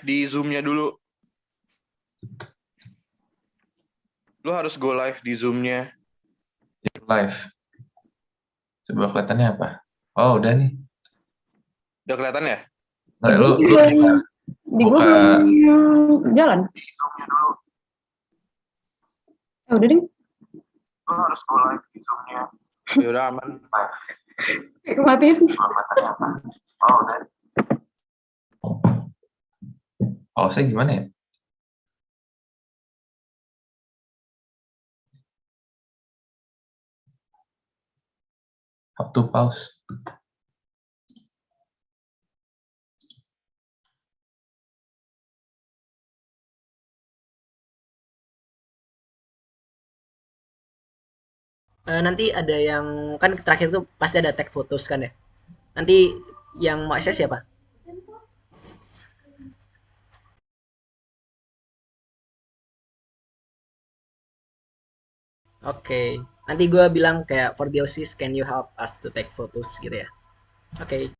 live di Zoom-nya dulu. Lu harus go live di Zoom-nya. Live. Coba kelihatannya apa? Oh, udah nih. Udah kelihatan ya? Nggak, lu di gua belum jalan. Udah deh. Lu harus go live di Zoom-nya. Ya udah aman. Matiin. Oh, udah. Oh, saya gimana ya? Up to pause. Nanti ada yang kan terakhir tuh pasti ada tag photos kan ya. Nanti yang mau akses siapa? Oke, nanti gue bilang kayak for the OSIS, can you help us to take photos gitu ya. Oke.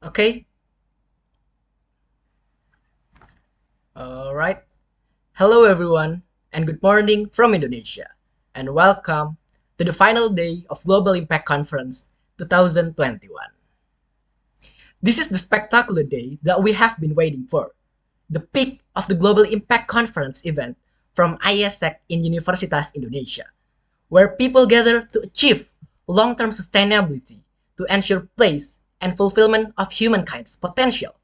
Okay. All right. Hello, everyone, and good morning from Indonesia, and welcome to the final day of Global Impact Conference 2021. This is the spectacular day that we have been waiting for, the peak of the Global Impact Conference event from IESR in Universitas Indonesia, where people gather to achieve long-term sustainability to ensure place and fulfillment of humankind's potential.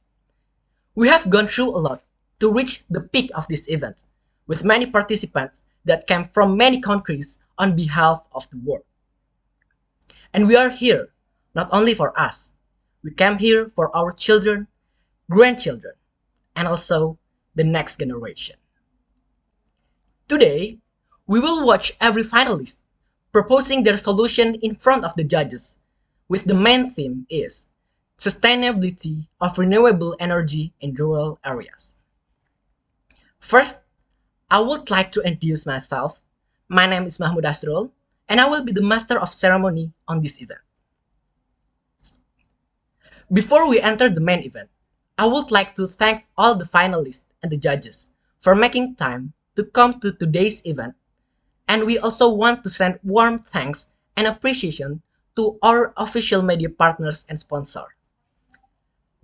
We have gone through a lot to reach the peak of this event, with many participants that came from many countries on behalf of the world. And we are here not only for us, we came here for our children, grandchildren, and also the next generation. Today, we will watch every finalist proposing their solution in front of the judges, with the main theme is sustainability of renewable energy in rural areas. First, I would like to introduce myself. My name is Mahmud Asrul, and I will be the master of ceremony on this event. Before we enter the main event, I would like to thank all the finalists and the judges for making time to come to today's event, and we also want to send warm thanks and appreciation to our official media partners and sponsors.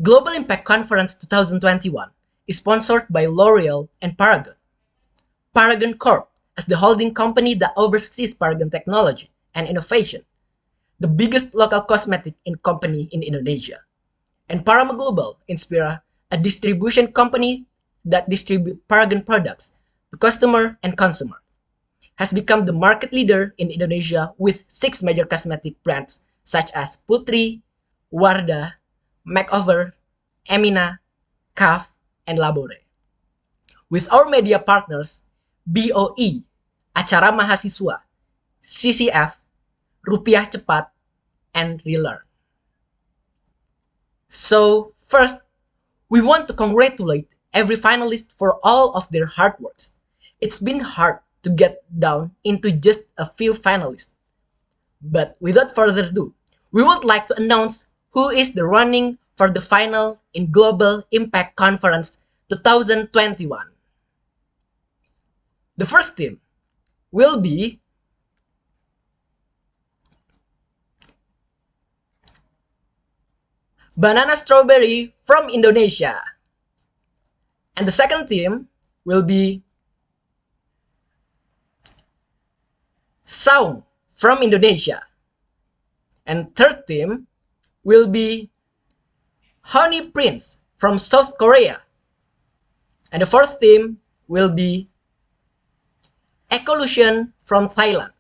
Global Impact Conference 2021 is sponsored by L'Oreal and Paragon. Paragon Corp as the holding company that oversees Paragon technology and innovation, the biggest local cosmetic company in Indonesia. And Parama Global Inspira, a distribution company that distributes Paragon products to customer and consumer, has become the market leader in Indonesia with 6 major cosmetic brands such as Putri, Wardah, Makeover, Emina, Kaf, and Labore. With our media partners, BOE, Acara Mahasiswa, CCF, Rupiah Cepat, and Relearn. So first, we want to congratulate every finalist for all of their hard works. It's been hard to get down into just a few finalists. But without further ado, we would like to announce who is the running for the final in Global Impact Conference 2021. The first team will be Banana Strawberry from Indonesia. And the second team will be Saung from Indonesia. And third team will be Honey Prince from South Korea. And the fourth team will be Eco-lution from Thailand.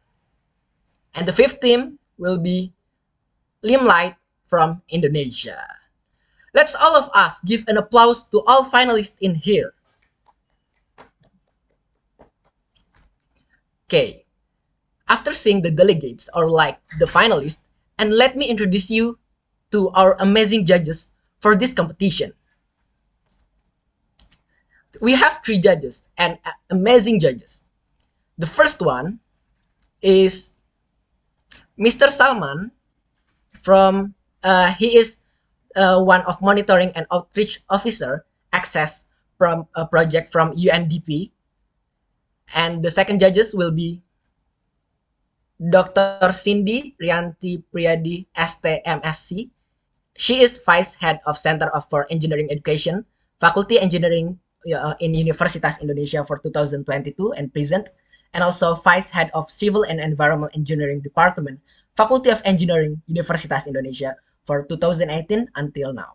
And the fifth team will be Limelight from Indonesia. Let's all of us give an applause to all finalists in here. Okay, after seeing the delegates or like the finalists, and let me introduce you to our amazing judges for this competition. We have 3 judges and amazing judges. The first one is Mr. Salman from, he is one of monitoring and outreach officer, ACCESS from a project from UNDP. And the second judges will be Dr. Cindy Rianti Priadi, STMSC. She is Vice Head of Center for Engineering Education, Faculty Engineering in Universitas Indonesia for 2022 and present, and also Vice Head of Civil and Environmental Engineering Department, Faculty of Engineering, Universitas Indonesia for 2018 until now.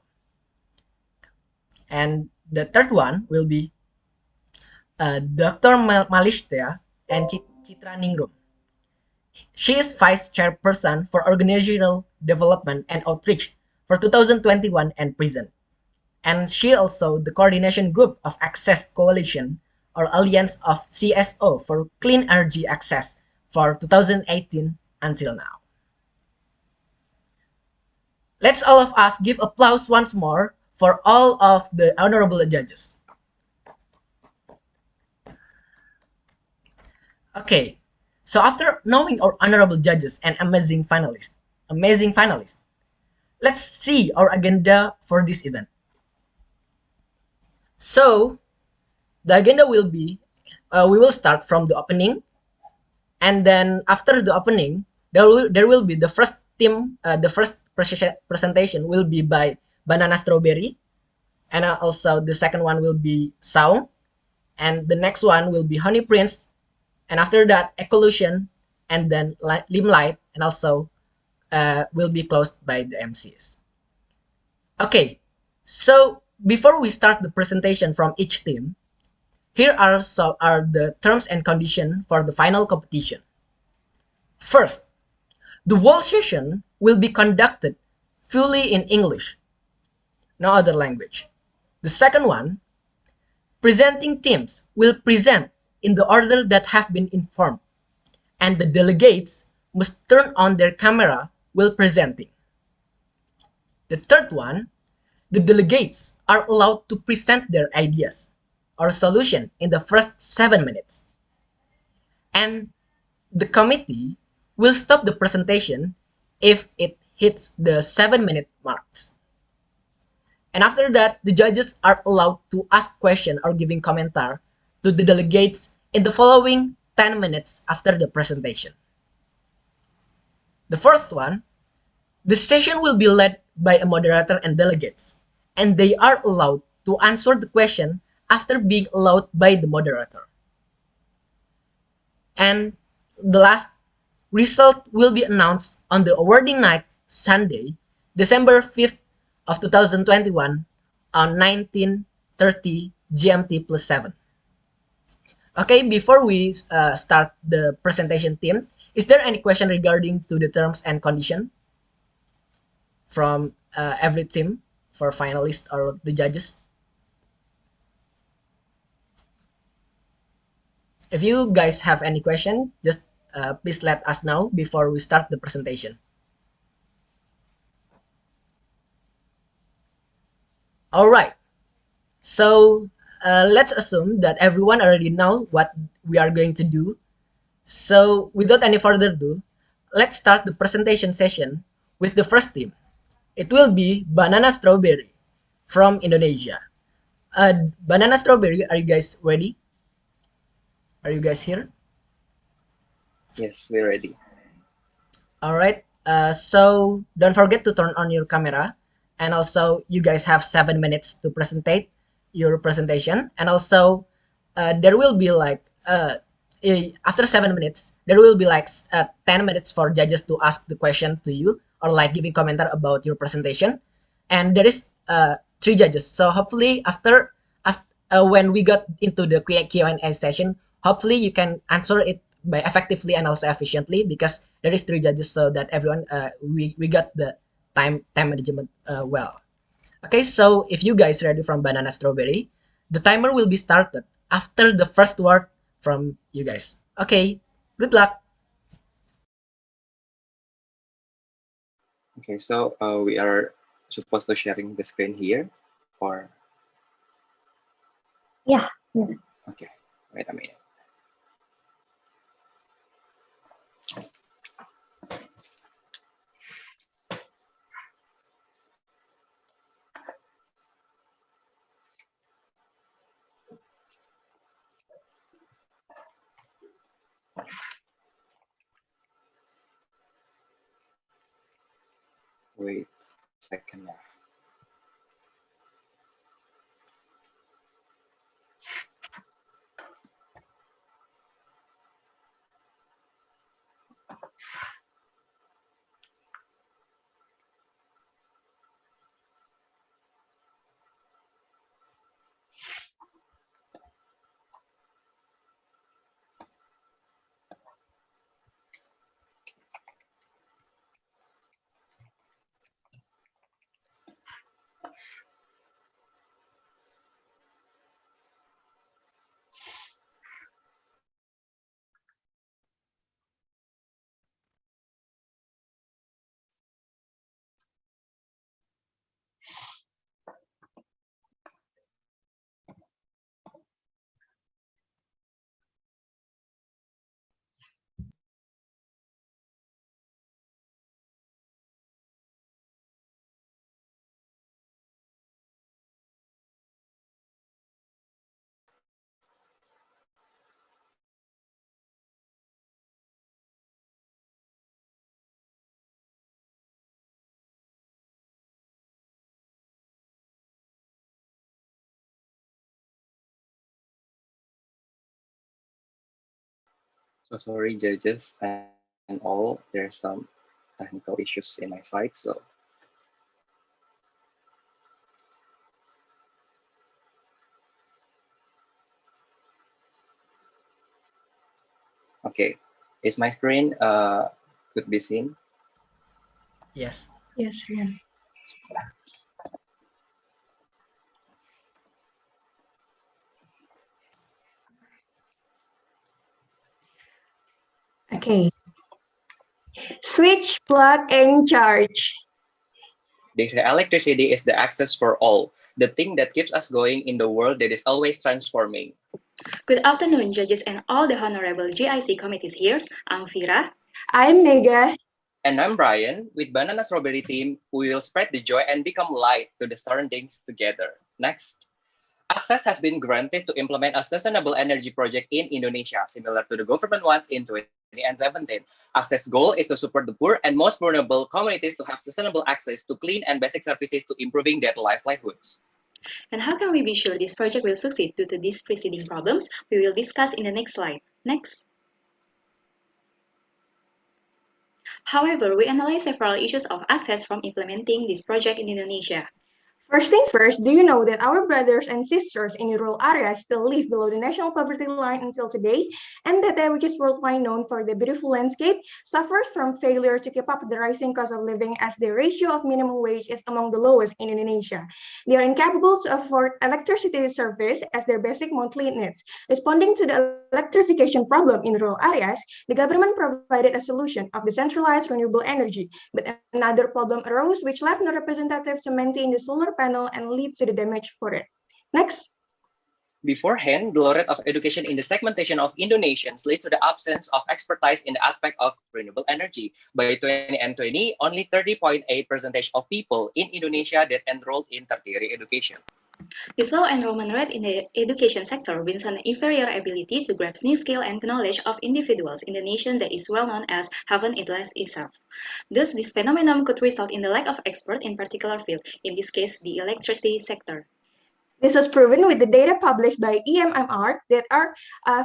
And the third one will be Dr. Marlistya and Citraningrum. She is Vice Chairperson for Organizational Development and Outreach for 2021 and present. And she also the coordination group of ACCESS Coalition or Alliance of CSO for Clean Energy Access for 2018 until now. Let's all of us give applause once more for all of the honorable judges. Okay, so after knowing our honorable judges and amazing finalists, let's see our agenda for this event. So the agenda will be, we will start from the opening, and then after the opening, there will be the first team, the first presentation will be by Banana Strawberry, and also the second one will be Saung, and the next one will be Honey Prince, and after that Eco-lution, and then Limelight, and also will be closed by the MCs. Okay, so before we start the presentation from each team, here are the terms and conditions for the final competition. First, the whole session will be conducted fully in English, no other language. The second one, presenting teams will present in the order that have been informed, and the delegates must turn on their camera while presenting. The third one, the delegates are allowed to present their ideas or solution in the first 7 minutes. And the committee will stop the presentation if it hits the 7-minute marks. And after that, the judges are allowed to ask questions or giving commentary to the delegates in the following 10 minutes after the presentation. The fourth one, the session will be led by a moderator and delegates, and they are allowed to answer the question after being allowed by the moderator. And the last result will be announced on the awarding night, Sunday, December 5th of 2021 on 19:30 GMT plus 7. Okay, before we start the presentation team, is there any question regarding to the terms and condition from every team for finalists or the judges? If you guys have any question, just please let us know before we start the presentation. All right. So let's assume that everyone already know what we are going to do. So without any further ado, let's start the presentation session with the first team. It will be Banana Strawberry from Indonesia. Banana Strawberry, are you guys ready? Are you guys here? Yes, we're ready. All right. So don't forget to turn on your camera, and also you guys have 7 minutes to presentate your presentation, and also there will be like after 7 minutes there will be like 10 minutes for judges to ask the question to you or like giving commentary about your presentation, and there is 3 judges. So hopefully after when we got into the Q&A session, hopefully you can answer it by effectively and also efficiently, because there is 3 judges, so that everyone we got the time management well. Okay, so if you guys ready from Banana Strawberry, the timer will be started after the first word from you guys. Okay, good luck. Okay, so we are supposed to sharing the screen here, or Yeah. Yes. okay, wait a minute. Wait a second now. So sorry, judges and all. There's some technical issues in my side, so. Okay, is my screen could be seen? Yes. Yes, Rian. Okay. Switch, plug, and charge. They say electricity is the access for all, the thing that keeps us going in the world that is always transforming. Good afternoon, judges and all the honorable GIC committees here. I'm Vira. I'm Mega. And I'm Brian. With Banana Strawberry team, we will spread the joy and become light to the surroundings together. Next. ACCESS has been granted to implement a sustainable energy project in Indonesia, similar to the government ones in 2017. ACCESS goal is to support the poor and most vulnerable communities to have sustainable access to clean and basic services to improving their livelihoods. And how can we be sure this project will succeed due to these preceding problems? We will discuss in the next slide. Next. However, we analyze several issues of access from implementing this project in Indonesia. First thing first, do you know that our brothers and sisters in rural areas still live below the national poverty line until today, and that they, which is worldwide known for the beautiful landscape, suffers from failure to keep up with the rising cost of living as the ratio of minimum wage is among the lowest in Indonesia. They are incapable to afford electricity service as their basic monthly needs. Responding to the electrification problem in rural areas, the government provided a solution of decentralized renewable energy, but another problem arose which left no representative to maintain the solar panel and lead to the damage for it. Next. Beforehand, the laureate of education in the segmentation of Indonesians led to the absence of expertise in the aspect of renewable energy. By 2020, only 30.8% of people in Indonesia that enrolled in tertiary education. This low enrollment rate in the education sector brings an inferior ability to grasp new skill and knowledge of individuals in the nation that is well known as haven it less itself. Thus, this phenomenon could result in the lack of expert in particular field, in this case, the electricity sector. This was proven with the data published by EMMR that are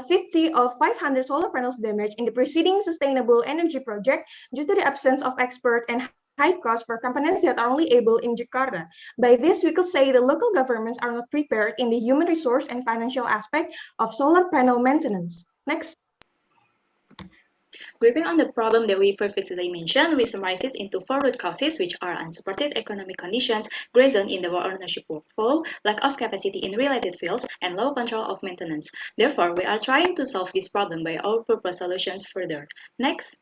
50 of 500 solar panels damaged in the preceding sustainable energy project due to the absence of expert and high cost for components that are only able in Jakarta. By this, we could say the local governments are not prepared in the human resource and financial aspect of solar panel maintenance. Next. Gripping on the problem that we previously mentioned, we summarize it into four root causes, which are unsupported economic conditions, gray zone in the ownership workflow, lack of capacity in related fields, and low control of maintenance. Therefore, we are trying to solve this problem by our proposed solutions further. Next.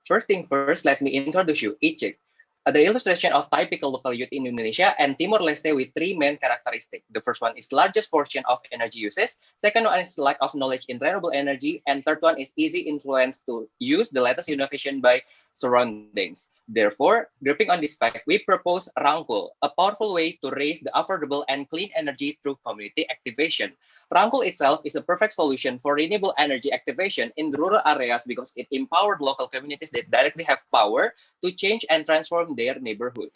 First thing first, let me introduce you Icik, the illustration of typical local youth in Indonesia and Timor-Leste with three main characteristics. The first one is largest portion of energy uses, second one is lack of knowledge in renewable energy, and third one is easy influence to use the latest innovation by surroundings. Therefore, gripping on this fact, we propose Rangkul, a powerful way to raise the affordable and clean energy through community activation. Rangkul itself is a perfect solution for renewable energy activation in rural areas because it empowered local communities that directly have power to change and transform their neighborhood.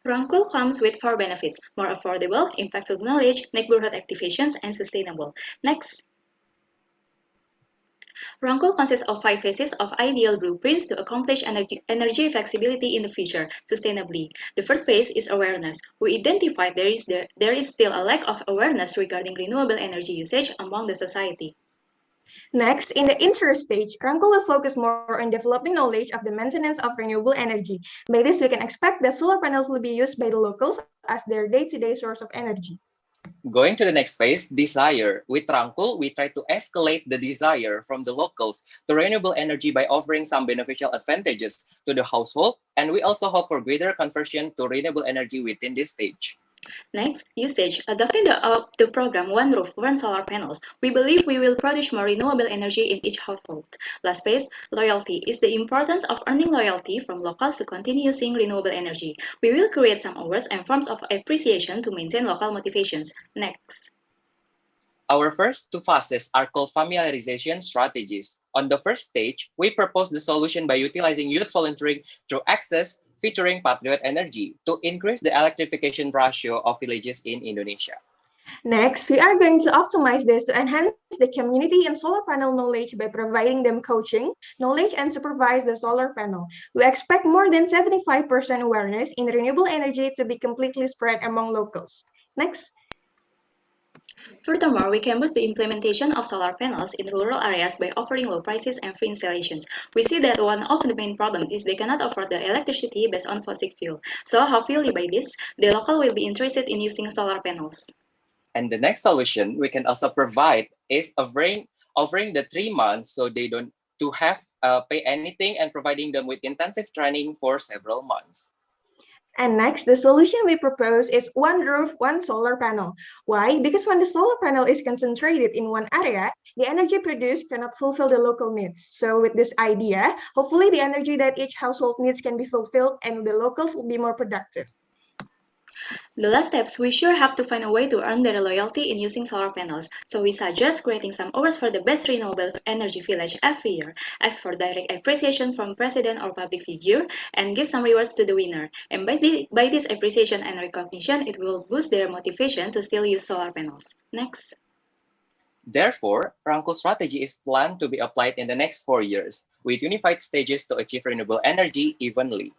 Rangkul comes with four benefits: more affordable, impactful knowledge, neighborhood activations, and sustainable. Next. Rangkul consists of 5 phases of ideal blueprints to accomplish energy flexibility in the future, sustainably. The first phase is awareness. We identified there is still a lack of awareness regarding renewable energy usage among the society. Next, in the intro stage, Rangkul will focus more on developing knowledge of the maintenance of renewable energy. By this, we can expect that solar panels will be used by the locals as their day-to-day source of energy. Going to the next phase, desire. With Rangkul, we try to escalate the desire from the locals to renewable energy by offering some beneficial advantages to the household, and we also hope for greater conversion to renewable energy within this stage. Next, usage. Adopting the program One Roof, One Solar Panels, we believe we will produce more renewable energy in each household. Last phase, loyalty, is the importance of earning loyalty from locals to continue using renewable energy. We will create some awards and forms of appreciation to maintain local motivations. Next. Our first two phases are called familiarization strategies. On the first stage, we propose the solution by utilizing youth volunteering through ACCESS featuring Patriot Energy to increase the electrification ratio of villages in Indonesia. Next, we are going to optimize this to enhance the community and solar panel knowledge by providing them coaching, knowledge, and supervise the solar panel. We expect more than 75% awareness in renewable energy to be completely spread among locals. Next. Furthermore, we can boost the implementation of solar panels in rural areas by offering low prices and free installations. We see that one of the main problems is they cannot afford the electricity based on fossil fuel. So hopefully by this, the local will be interested in using solar panels. And the next solution we can also provide is offering the 3 months so they don't to have pay anything and providing them with intensive training for several months. And next, the solution we propose is one roof, one solar panel. Why? Because when the solar panel is concentrated in one area, the energy produced cannot fulfill the local needs. So with this idea, hopefully the energy that each household needs can be fulfilled and the locals will be more productive. The last steps, we sure have to find a way to earn their loyalty in using solar panels, so we suggest creating some awards for the best renewable energy village every year, ask for direct appreciation from president or public figure, and give some rewards to the winner. And by this appreciation and recognition, it will boost their motivation to still use solar panels. Next. Therefore, Rangkul strategy is planned to be applied in the next 4 years, with unified stages to achieve renewable energy evenly.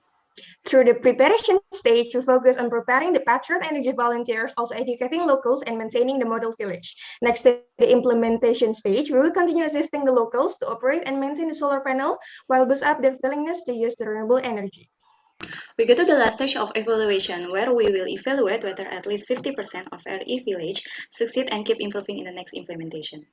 Through the preparation stage, we focus on preparing the Patriot Energy volunteers, also educating locals and maintaining the model village. Next to the implementation stage, we will continue assisting the locals to operate and maintain the solar panel while boost up their willingness to use the renewable energy. We go to the last stage of evaluation, where we will evaluate whether at least 50% of our e-village succeed and keep improving in the next implementation.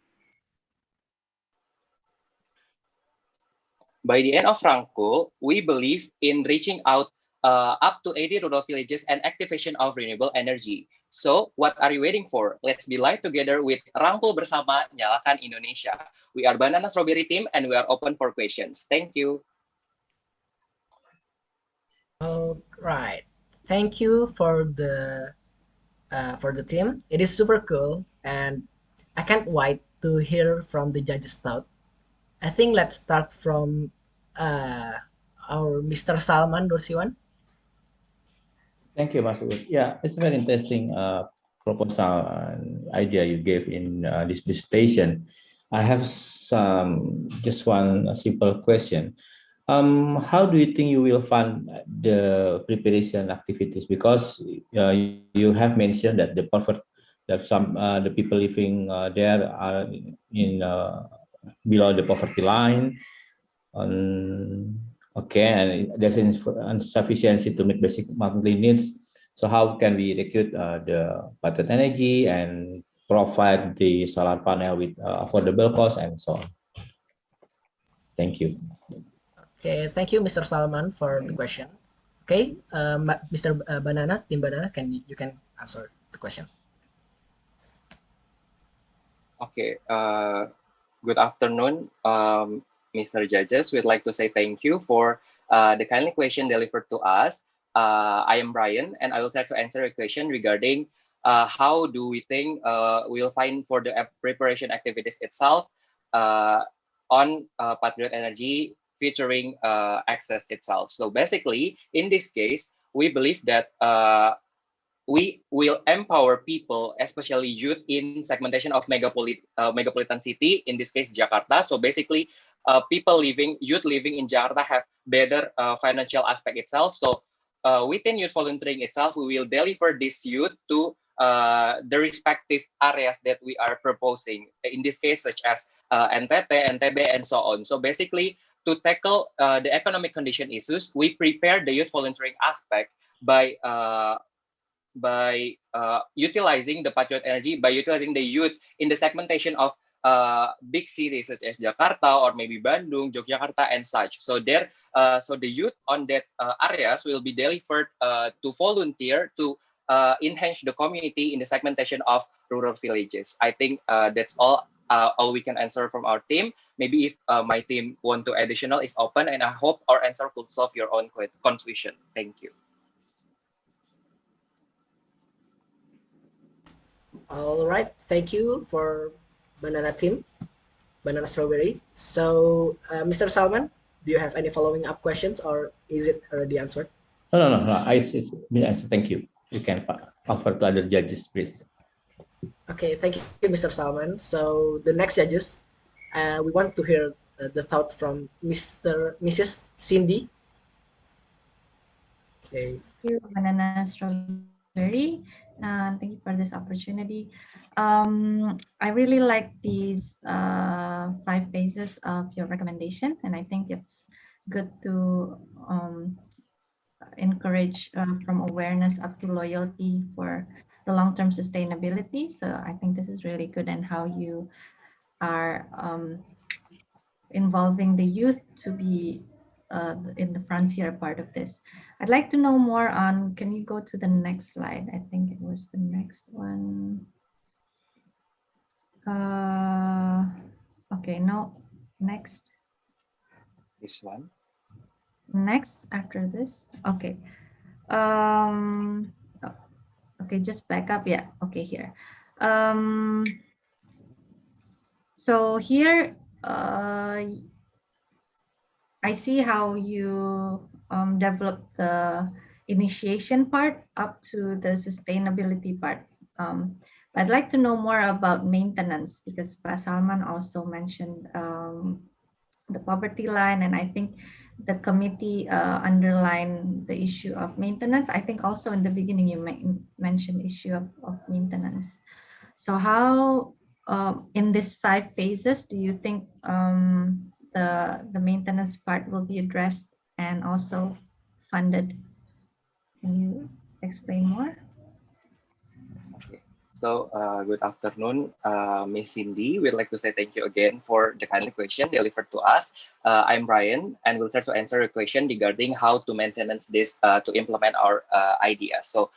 By the end of Rangkul, we believe in reaching out up to 80 rural villages and activation of renewable energy. So, what are you waiting for? Let's be live together with Rangkul Bersama Nyalakan Indonesia. We are Banana Strawberry team and we are open for questions. Thank you. All right. Thank you for the team. It is super cool, and I can't wait to hear from the judges' thought. I think let's start from our Mr. Salman Nursiwan. Thank you, Mas Ud. Yeah, it's a very interesting proposal and idea you gave in this presentation. I have just one simple question. How do you think you will fund the preparation activities? Because you have mentioned that the people living there are in below the poverty line. Okay, and there's insufficiency to meet basic monthly needs. So how can we recruit the Patriot Energy and provide the solar panel with affordable cost and so on? Thank you. Okay, thank you, Mr. Salman, for the question. Okay, Mr. Banana, Team Banana, you can answer the question. Okay, good afternoon, Mr. Judges. We'd like to say thank you for the kindly question delivered to us. I am Brian, and I will try to answer a question regarding how do we think we'll find for the preparation activities itself on Patriot Energy featuring ACCESS itself. So basically, in this case, we believe that we will empower people, especially youth, in segmentation of megapolitan city, in this case, Jakarta. So basically, youth living in Jakarta have better financial aspect itself. So within youth volunteering itself, we will deliver this youth to the respective areas that we are proposing. In this case, such as NTT, NTB, and so on. So basically, to tackle the economic condition issues, we prepare the youth volunteering aspect by utilizing the Patriot Energy, by utilizing the youth in the segmentation of big cities such as Jakarta or maybe Bandung, Yogyakarta, and such. So so the youth on that areas will be delivered to volunteer to enhance the community in the segmentation of rural villages. I think that's all we can answer from our team. Maybe if my team want to additional, is open, and I hope our answer could solve your own confusion. Thank you. All right, thank you for Banana team, Banana Strawberry. So, Mr. Salman, do you have any following up questions, or is it already answered? No. It's been answered. Thank you. You can offer to other judges, please. Okay, thank you, Mr. Salman. So the next judges, we want to hear the thought from Mrs. Cindy. Okay. Thank you, Banana Strawberry. Thank you for this opportunity. I really like these 5 phases of your recommendation, and I think it's good to encourage from awareness up to loyalty for the long-term sustainability. So I think this is really good, and how you are involving the youth to be in the frontier part of this. I'd like to know more on, can you go to the next slide? I think it was the next one. Okay, no, next. This one. Next after this, okay. Oh, okay, just back up, yeah, okay, here. So here, I see how you develop the initiation part up to the sustainability part. I'd like to know more about maintenance, because Pak Salman also mentioned the poverty line, and I think the committee underlined the issue of maintenance. I think also in the beginning you mentioned issue of maintenance. So how, in these 5 phases, do you think the maintenance part will be addressed and also funded? Can you explain more? Okay. So, good afternoon, Miss Cindy. We'd like to say thank you again for the kind question delivered to us. I'm Ryan, and we'll try to answer a question regarding how to maintenance this to implement our ideas. So,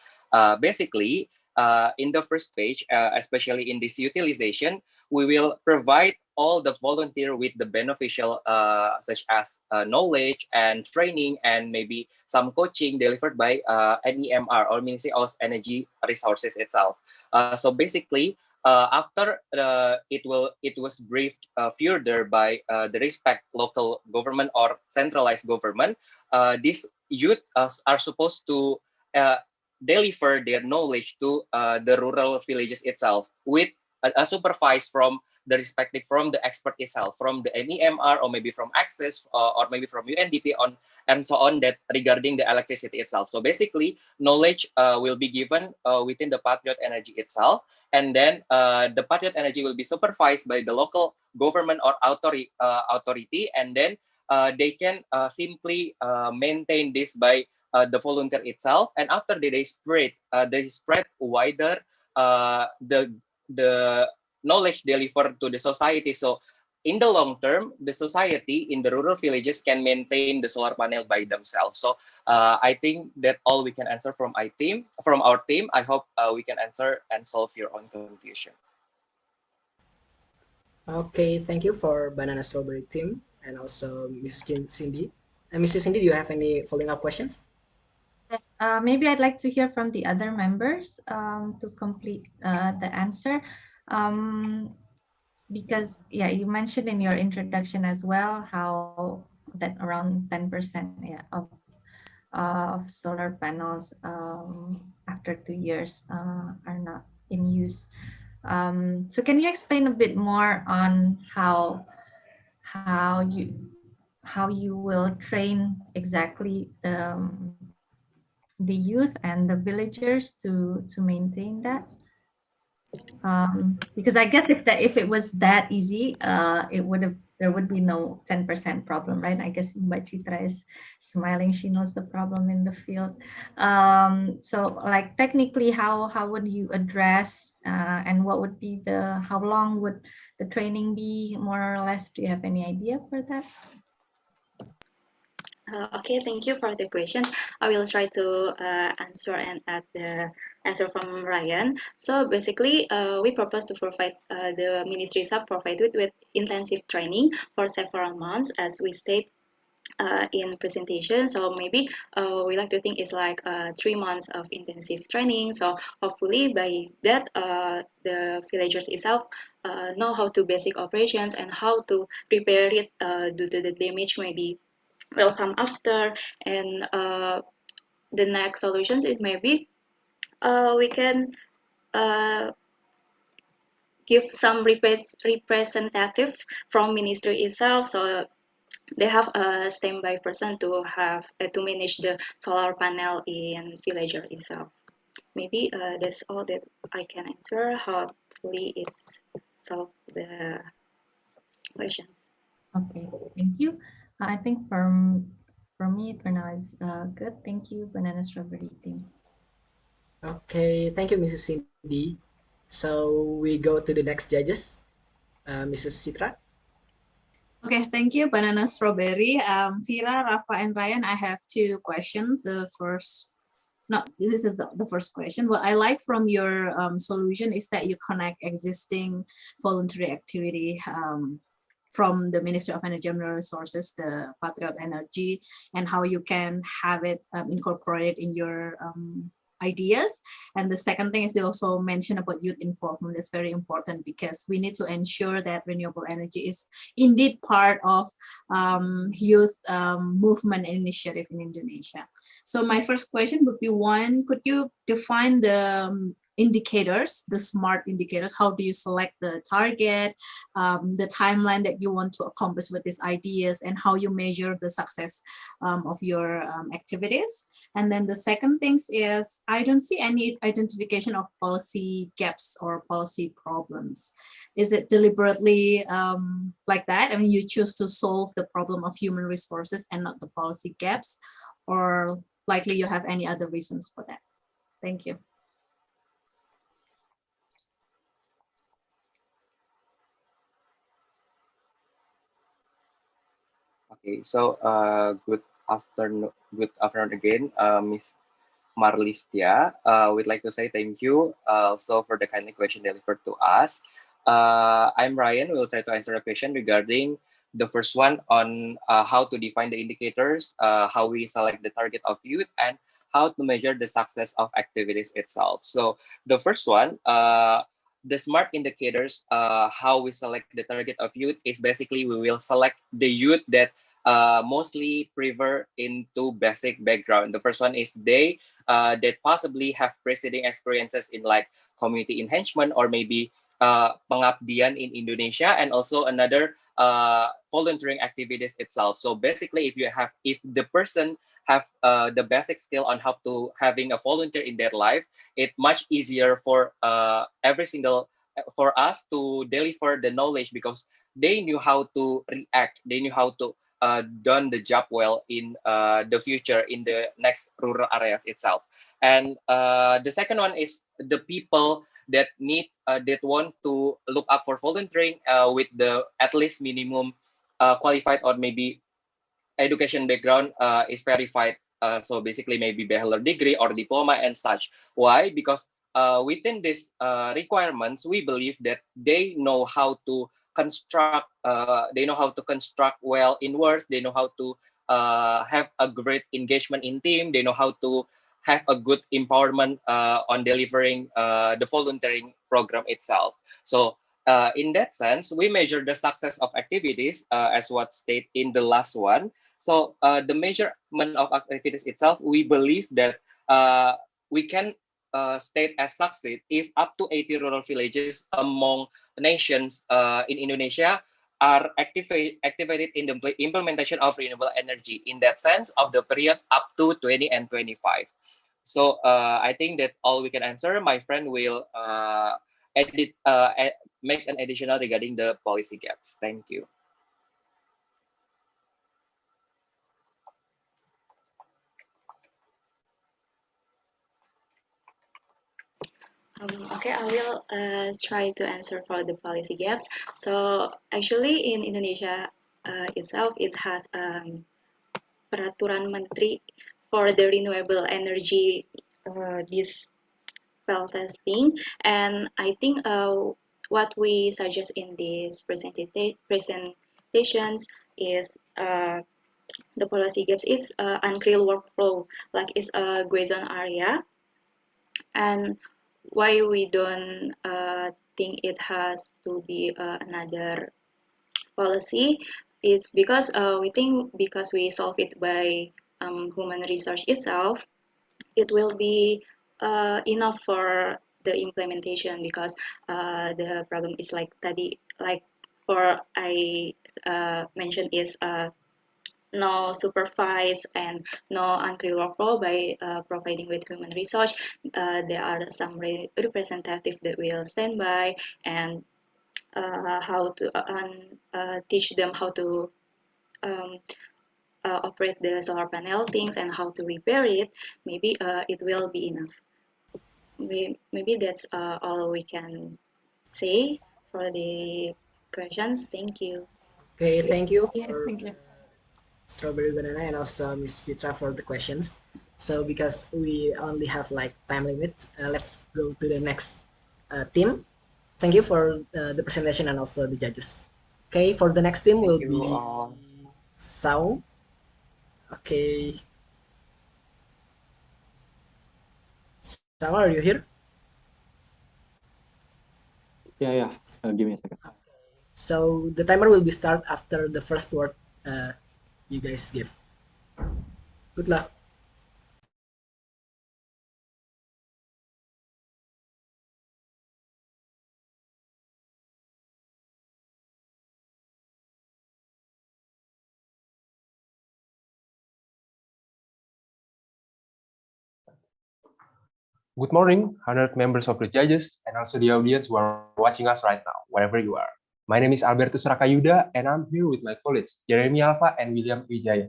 basically, in the first page, especially in this utilization, we will provide all the volunteer with the beneficial such as knowledge and training and maybe some coaching delivered by NEMR or Ministry of Energy Resources itself. So basically, after it was briefed further by the respect local government or centralized government, these youth are supposed to deliver their knowledge to the rural villages itself with a supervised from the respective from the expert itself, from the NEMR or maybe from ACCESS or maybe from UNDP on and so on, that regarding the electricity itself. So basically, knowledge will be given within the Patriot Energy itself, and then the Patriot Energy will be supervised by the local government or authority, and then they can simply maintain this by the volunteer itself, and after they spread wider the knowledge delivered to the society. So in the long term, the society in the rural villages can maintain the solar panel by themselves. So I think that all we can answer from our team. I hope we can answer and solve your own confusion. Okay, thank you for Banana Strawberry team and also Mrs. Cindy. And Mrs. Cindy, do you have any following up questions? Maybe I'd like to hear from the other members to complete the answer. Because yeah, you mentioned in your introduction as well how that around 10% of solar panels after 2 years are not in use. So can you explain a bit more on how you will train exactly the youth and the villagers to maintain that? Because I guess if it was that easy, there would be no 10% problem, right? I guess Mbak Citra is smiling. She knows the problem in the field. So like technically, how would you address and what would be how long would the training be more or less? Do you have any idea for that? Okay, thank you for the question. I will try to answer and add the answer from Ryan. So basically, we propose to provide the ministries have provided with intensive training for several months, as we state in presentation. So maybe we like to think it's like 3 months of intensive training. So hopefully by that, the villagers itself know how to basic operations and how to prepare it due to the damage maybe will come after. And the next solutions is maybe we can give some representative from ministry itself, so they have a standby person to have to manage the solar panel in villager itself. Maybe that's all that I can answer. Hopefully it's solve the questions. Okay, thank you. I think for me for now is good. Thank you, banana strawberry team. Okay, thank you, Mrs. Cindy. So we go to the next judges, Mrs. Citra. Okay, thank you, Banana Strawberry. Vira, Rafa, and Ryan, I have two questions. The first, no, this is the first question. What I like from your solution is that you connect existing voluntary activity from the Ministry of Energy and Mineral Resources, the Patriot Energy, and how you can have it incorporated in your ideas. And the second thing is they also mention about youth involvement. That's very important because we need to ensure that renewable energy is indeed part of youth movement initiative in Indonesia. So my first question would be, one, could you define the indicators, the SMART indicators? How do you select the target, the timeline that you want to accomplish with these ideas, and how you measure the success of your activities? And then the second thing is, I don't see any identification of policy gaps or policy problems. Is it deliberately like that? I mean, you choose to solve the problem of human resources and not the policy gaps, or likely you have any other reasons for that? Thank you. Okay, so good afternoon again, Miss Marlistya. We'd like to say thank you also for the kindly question delivered to us. I'm Ryan. We'll try to answer a question regarding the first one on how to define the indicators, how we select the target of youth, and how to measure the success of activities itself. So the first one, the SMART indicators, how we select the target of youth is basically we will select the youth that mostly prefer into basic background. The first one is they that possibly have preceding experiences in like community enhancement or maybe pengabdian in Indonesia, and also another volunteering activities itself. So basically, if the person have the basic skill on how to having a volunteer in their life, it's much easier for for us to deliver the knowledge because they knew how to react, they knew how to done the job well in the future in the next rural areas itself. And the second one is the people that that want to look up for volunteering with the at least minimum qualified or maybe education background is verified. So basically maybe bachelor degree or diploma and such. Why? Because within these requirements, we believe that they know how to construct. They know how to construct well in words. They know how to have a great engagement in team. They know how to have a good empowerment on delivering the volunteering program itself. So in that sense, we measure the success of activities as what stated in the last one. So the measurement of activities itself, we believe that we can state as succeed if up to 80 rural villages among nations in Indonesia are activated in the implementation of renewable energy in that sense of the period up to 20 and 25. So I think that all we can answer. My friend will make an additional regarding the policy gaps. Thank you. Okay, I will try to answer for the policy gaps. So actually in Indonesia itself, it has peraturan menteri for the renewable energy this well testing, and I think what we suggest in these presentations is the policy gaps is unclear workflow, like it's a gray zone area, and why we don't think it has to be another policy, it's because we think because we solve it by human research itself, it will be enough for the implementation, because the problem is like tadi, like for I mentioned is no supervise and no unclear workflow by providing with human resource. There are some representative that will stand by and how to teach them how to um, operate the solar panel things and how to repair it. Maybe it will be enough. Maybe that's all we can say for the questions. Thank you. Okay, thank you Yeah, for thank you. Strawberry Banana and also Miss Citra for the questions. So because we only have like time limit, let's go to the next team. Thank you for the presentation and also the judges. Okay, for the next team will Thank you be all. Saung. Okay, Saung, are you here? Yeah. Give me a second. So the timer will be start after the first word you guys give. Good luck. Good morning, honored members of the judges and also the audience who are watching us right now, wherever you are. My name is Albertus Rakayuda, and I'm here with my colleagues, Jeremy Alpha and William Wijaya.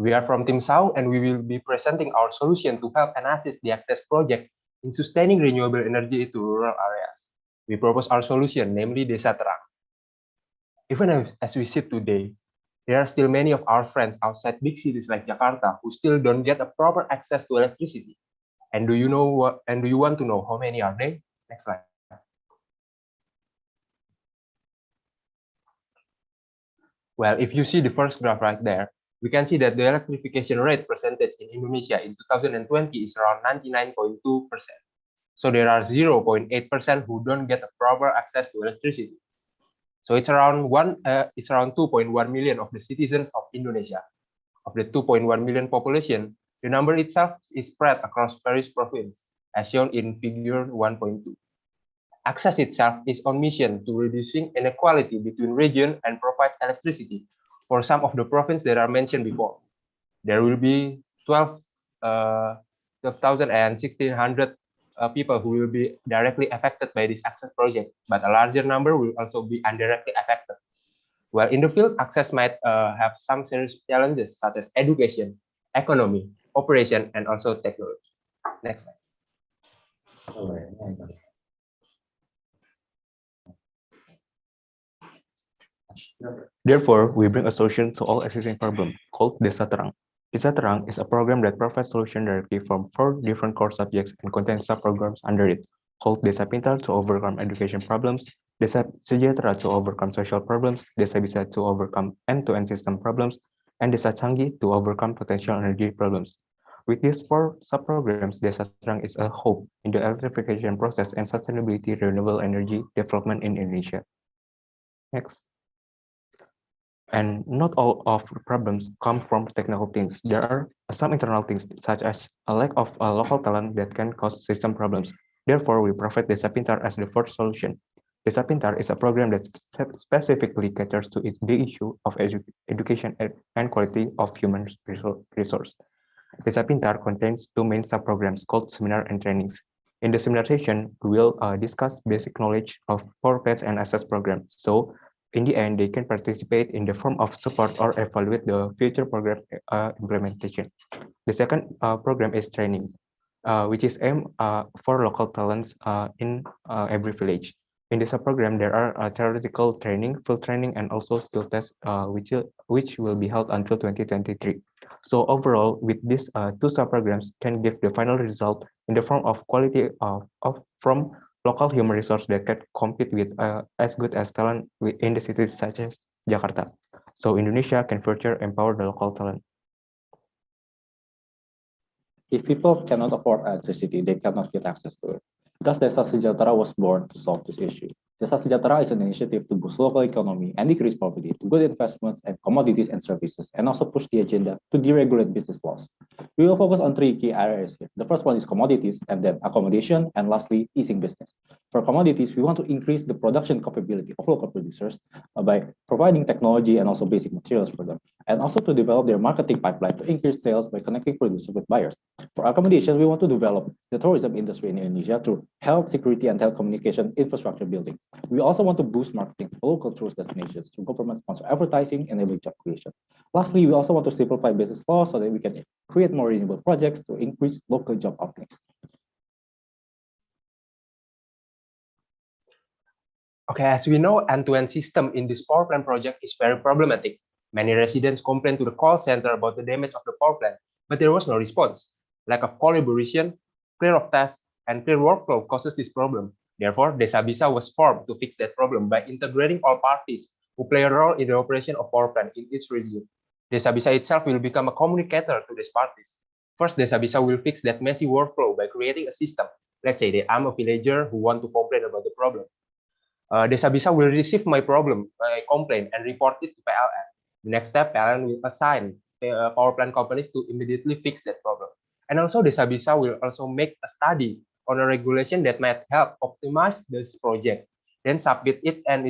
We are from Team Saung, and we will be presenting our solution to help and assist the ACCESS project in sustaining renewable energy to rural areas. We propose our solution, namely Desa Terang. Even as we sit today, there are still many of our friends outside big cities like Jakarta who still don't get a proper access to electricity. And do you know what? And do you want to know how many are they? Next slide. Well, if you see the first graph right there, we can see that the electrification rate percentage in Indonesia in 2020 is around 99.2%. So there are 0.8% who don't get a proper access to electricity. So it's around 2.1 million of the citizens of Indonesia. Of the 2.1 million population, the number itself is spread across various provinces, as shown in figure 1.2. ACCESS itself is on mission to reducing inequality between regions and provides electricity for some of the provinces that are mentioned before. There will be 12,000 and 1,600 people who will be directly affected by this ACCESS project, but a larger number will also be indirectly affected. Well, in the field, ACCESS might have some serious challenges such as education, economy, operation, and also technology. Next slide. Therefore, we bring a solution to all existing problems called Desa Terang. Desa Terang is a program that provides solutions directly from 4 different core subjects and contains sub-programs under it, called Desa Pintar to overcome education problems, Desa Sejahtera to overcome social problems, Desa Bisa to overcome end-to-end system problems, and Desa Canggih to overcome potential energy problems. With these 4 sub-programs, Desa Terang is a hope in the electrification process and sustainability renewable energy development in Indonesia. Next. And not all of the problems come from technical things. There are some internal things, such as a lack of local talent that can cause system problems. Therefore, we provide Desa Pintar as the first solution. Desa Pintar is a program that specifically caters to the issue of education and quality of human resource. Desa Pintar contains 2 main sub-programs called seminar and trainings. In the seminar session, we will discuss basic knowledge of 4 PETS and ACCESS programs. So, in the end, they can participate in the form of support or evaluate the future program implementation. The second program is training, which is aimed for local talents in every village. In this program, there are theoretical training, field training, and also skill tests, which will be held until 2023. So overall, with these 2 sub-programs can give the final result in the form of quality from local human resource that can compete with as good as talent in the cities such as Jakarta. So Indonesia can further empower the local talent. If people cannot afford electricity, they cannot get access to it. Thus, Desa Sejahtera was born to solve this issue. Desa Sejahtera is an initiative to boost local economy and decrease poverty, to good investments and commodities and services, and also push the agenda to deregulate business laws. We will focus on three key areas here. The first one is commodities, and then accommodation, and lastly, easing business. For commodities, we want to increase the production capability of local producers by providing technology and also basic materials for them, and also to develop their marketing pipeline to increase sales by connecting producers with buyers. For accommodation, we want to develop the tourism industry in Indonesia through health, security, and telecommunication infrastructure building. We also want to boost marketing for local tourist destinations through government-sponsored advertising, enabling job creation. Lastly, we also want to simplify business laws so that we can create more renewable projects to increase local job openings. Okay, as we know, end-to-end system in this power plant project is very problematic. Many residents complained to the call center about the damage of the power plant, but there was no response. Lack of collaboration, clear of tasks, and clear workflow causes this problem. Therefore, Desa Bisa was formed to fix that problem by integrating all parties who play a role in the operation of power plant in each region. Desa Bisa itself will become a communicator to these parties. First, Desa Bisa will fix that messy workflow by creating a system. Let's say that I'm a villager who want to complain about the problem. Desa Bisa will receive my complaint and report it to PLN. The next step, PLN will assign power plant companies to immediately fix that problem. And also Desa Bisa will also make a study on a regulation that might help optimize this project, then submit it and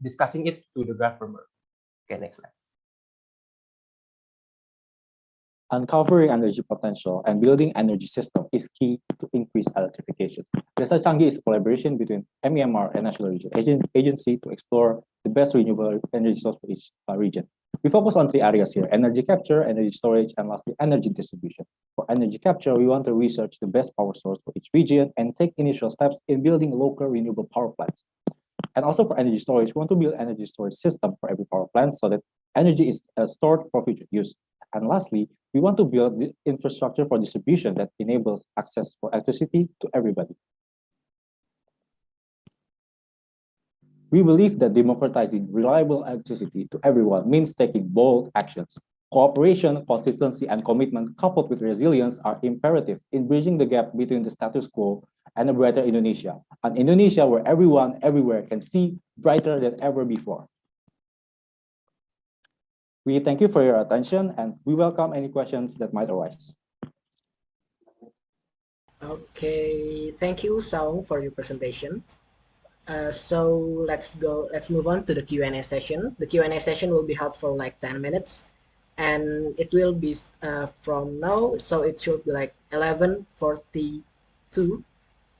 discussing it to the government. Okay, next slide. Uncovering energy potential and building energy system is key to increase electrification. Desa Canggih is a collaboration between MEMR and National Regional Agency to explore the best renewable energy source for each region. We focus on three areas here: energy capture, energy storage, and lastly, energy distribution. For energy capture, we want to research the best power source for each region and take initial steps in building local renewable power plants. And also for energy storage, we want to build energy storage system for every power plant so that energy is stored for future use. And lastly, we want to build the infrastructure for distribution that enables access for electricity to everybody. We believe that democratizing reliable electricity to everyone means taking bold actions. Cooperation, consistency, and commitment coupled with resilience are imperative in bridging the gap between the status quo and a brighter Indonesia, an Indonesia where everyone, everywhere can see brighter than ever before. We thank you for your attention and we welcome any questions that might arise. Okay, thank you, Saung, for your presentation. So let's move on to the Q&A session. The Q&A session will be held for like 10 minutes and it will be from now, so it should be like 11:42.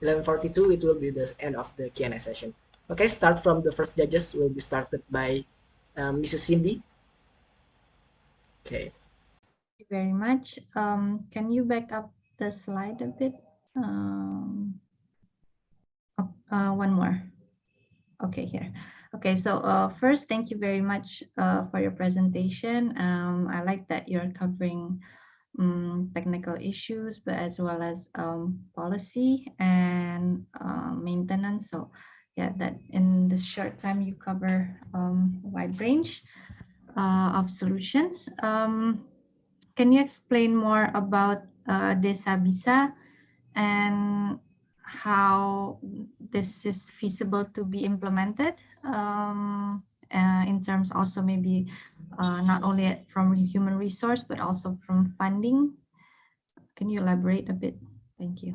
11:42, it will be the end of the Q&A session. Okay, start from the first judges will be started by Mrs. Cindy. Okay. Thank you very much. Can you back up the slide a bit? One more. Okay, here. Okay, so first, thank you very much for your presentation. I like that you're covering technical issues, but as well as policy and maintenance. So yeah, that in this short time you cover a wide range of solutions. Can you explain more about Desa Bisa and how this is feasible to be implemented in terms also maybe not only from human resource, but also from funding? Can you elaborate a bit? Thank you.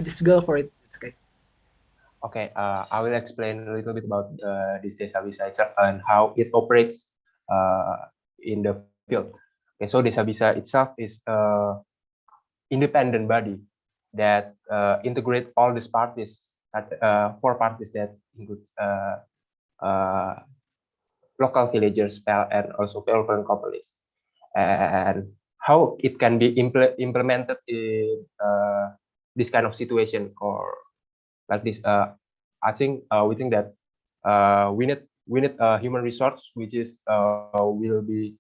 Just go for it. It's okay. Okay, I will explain a little bit about this Desa Bisa itself and how it operates in the field. Okay, so Desa Bisa itself is an independent body that integrate all these parties, four parties that include local villagers, and also development companies. And how it can be implemented in this kind of situation or like this, I think we think that we need a human resource which is will be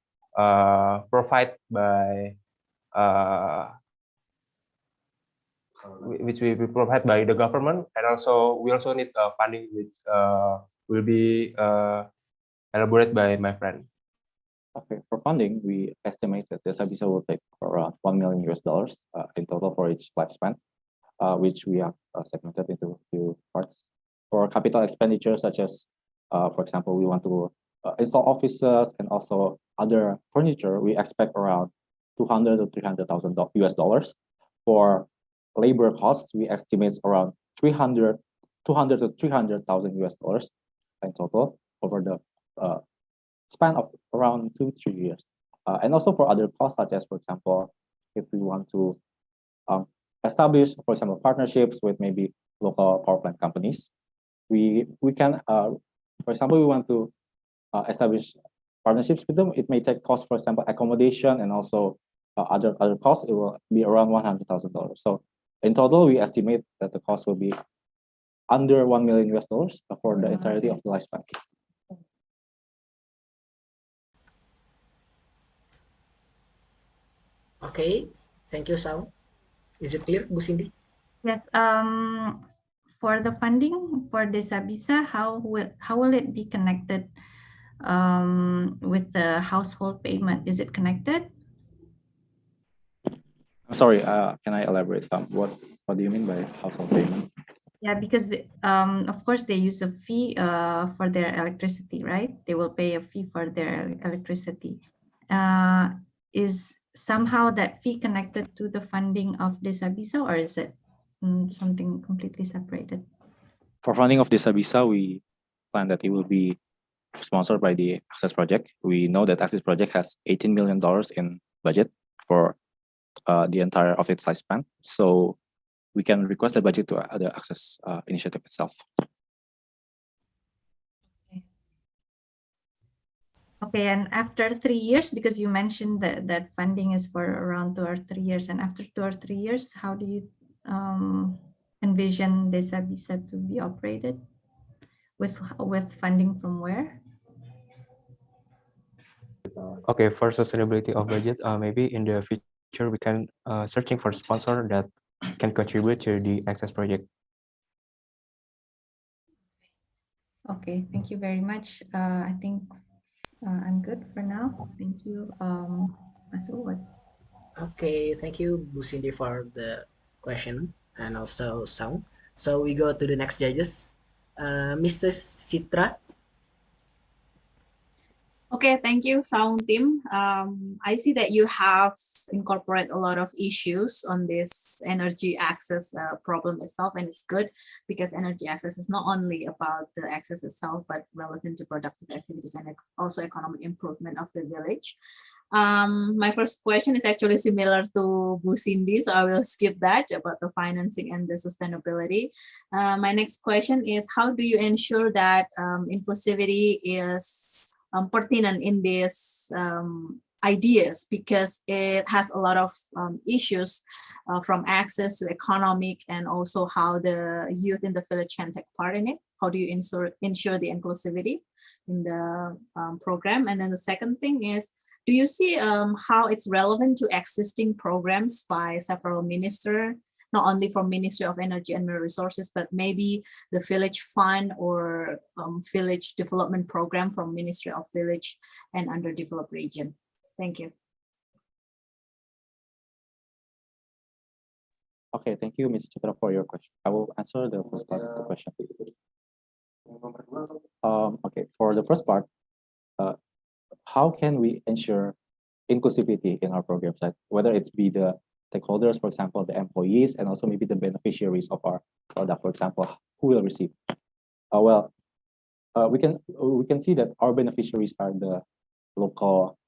provided by which will be provided by the government, and also we also need funding which will be elaborated by my friend. Okay, for funding, we estimate that Desa Bisa will take around $1 million in total for each lifespan, which we have segmented into a few parts. For capital expenditures such as For example, we want to install offices and also other furniture. We expect around 200 to 300,000 US dollars. For labor costs, we estimate around 200 to 300,000 US dollars in total over the span of around 2 to 3 years. And also for other costs, such as, for example, if we want to establish, for example, partnerships with maybe local power plant companies, we can, for example, we want to establish partnerships with them. It may take cost, for example, accommodation and also other costs. It will be around $100,000. So in total, we estimate that the cost will be under 1 million US dollars for the entirety of the lifespan. Okay, thank you, Saung. Is it clear, Bu Cindy? Yes. For the funding for Desa-Bisa, how will it be connected with the household payment? Is it connected? Sorry, can I elaborate? What do you mean by household payment? Yeah, because of course they use a fee for their electricity, right? They will pay a fee for their electricity. Is somehow that fee connected to the funding of Desa-Bisa, or is it something completely separated? For funding of Desa-Bisa, we plan that it will be sponsored by the ACCESS Project. We know that ACCESS Project has $18 million in budget for the entire of its lifespan. So we can request the budget to the ACCESS initiative itself. Okay, and after 3 years, because you mentioned that funding is for around 2 or 3 years, and after 2 or 3 years, how do you envision Desa-Bisa to be operated? With funding from where? Okay, for sustainability of budget, maybe in the future we can searching for sponsor that can contribute to the ACCESS project. Okay, thank you very much. I think I'm good for now. Thank you, Mas. Okay, thank you, Bu Cindy, for the question, and also Saung. So we go to the next judges. Mr. Citra. Okay, thank you, Sound team. I see that you have incorporated a lot of issues on this energy access problem itself, and it's good because energy access is not only about the access itself, but relevant to productive activities and also economic improvement of the village. My first question is actually similar to Bu Cindy, so I will skip that about the financing and the sustainability. My next question is, how do you ensure that inclusivity is pertinent in these ideas, because it has a lot of issues from access to economic and also how the youth in the village can take part in it. How do you ensure the inclusivity in the program? And then the second thing is, do you see how it's relevant to existing programs by several ministers, not only from Ministry of Energy and Mineral Resources, but maybe the Village Fund or Village Development Program from Ministry of Village and Underdeveloped Region? Thank you. Okay, thank you, Ms. Citra, for your question. I will answer the first part of the question. Okay, for the first part, how can we ensure inclusivity in our programs, like whether it be the stakeholders, for example, the employees, and also maybe the beneficiaries of our product, for example, who will receive? We can see that our beneficiaries are the local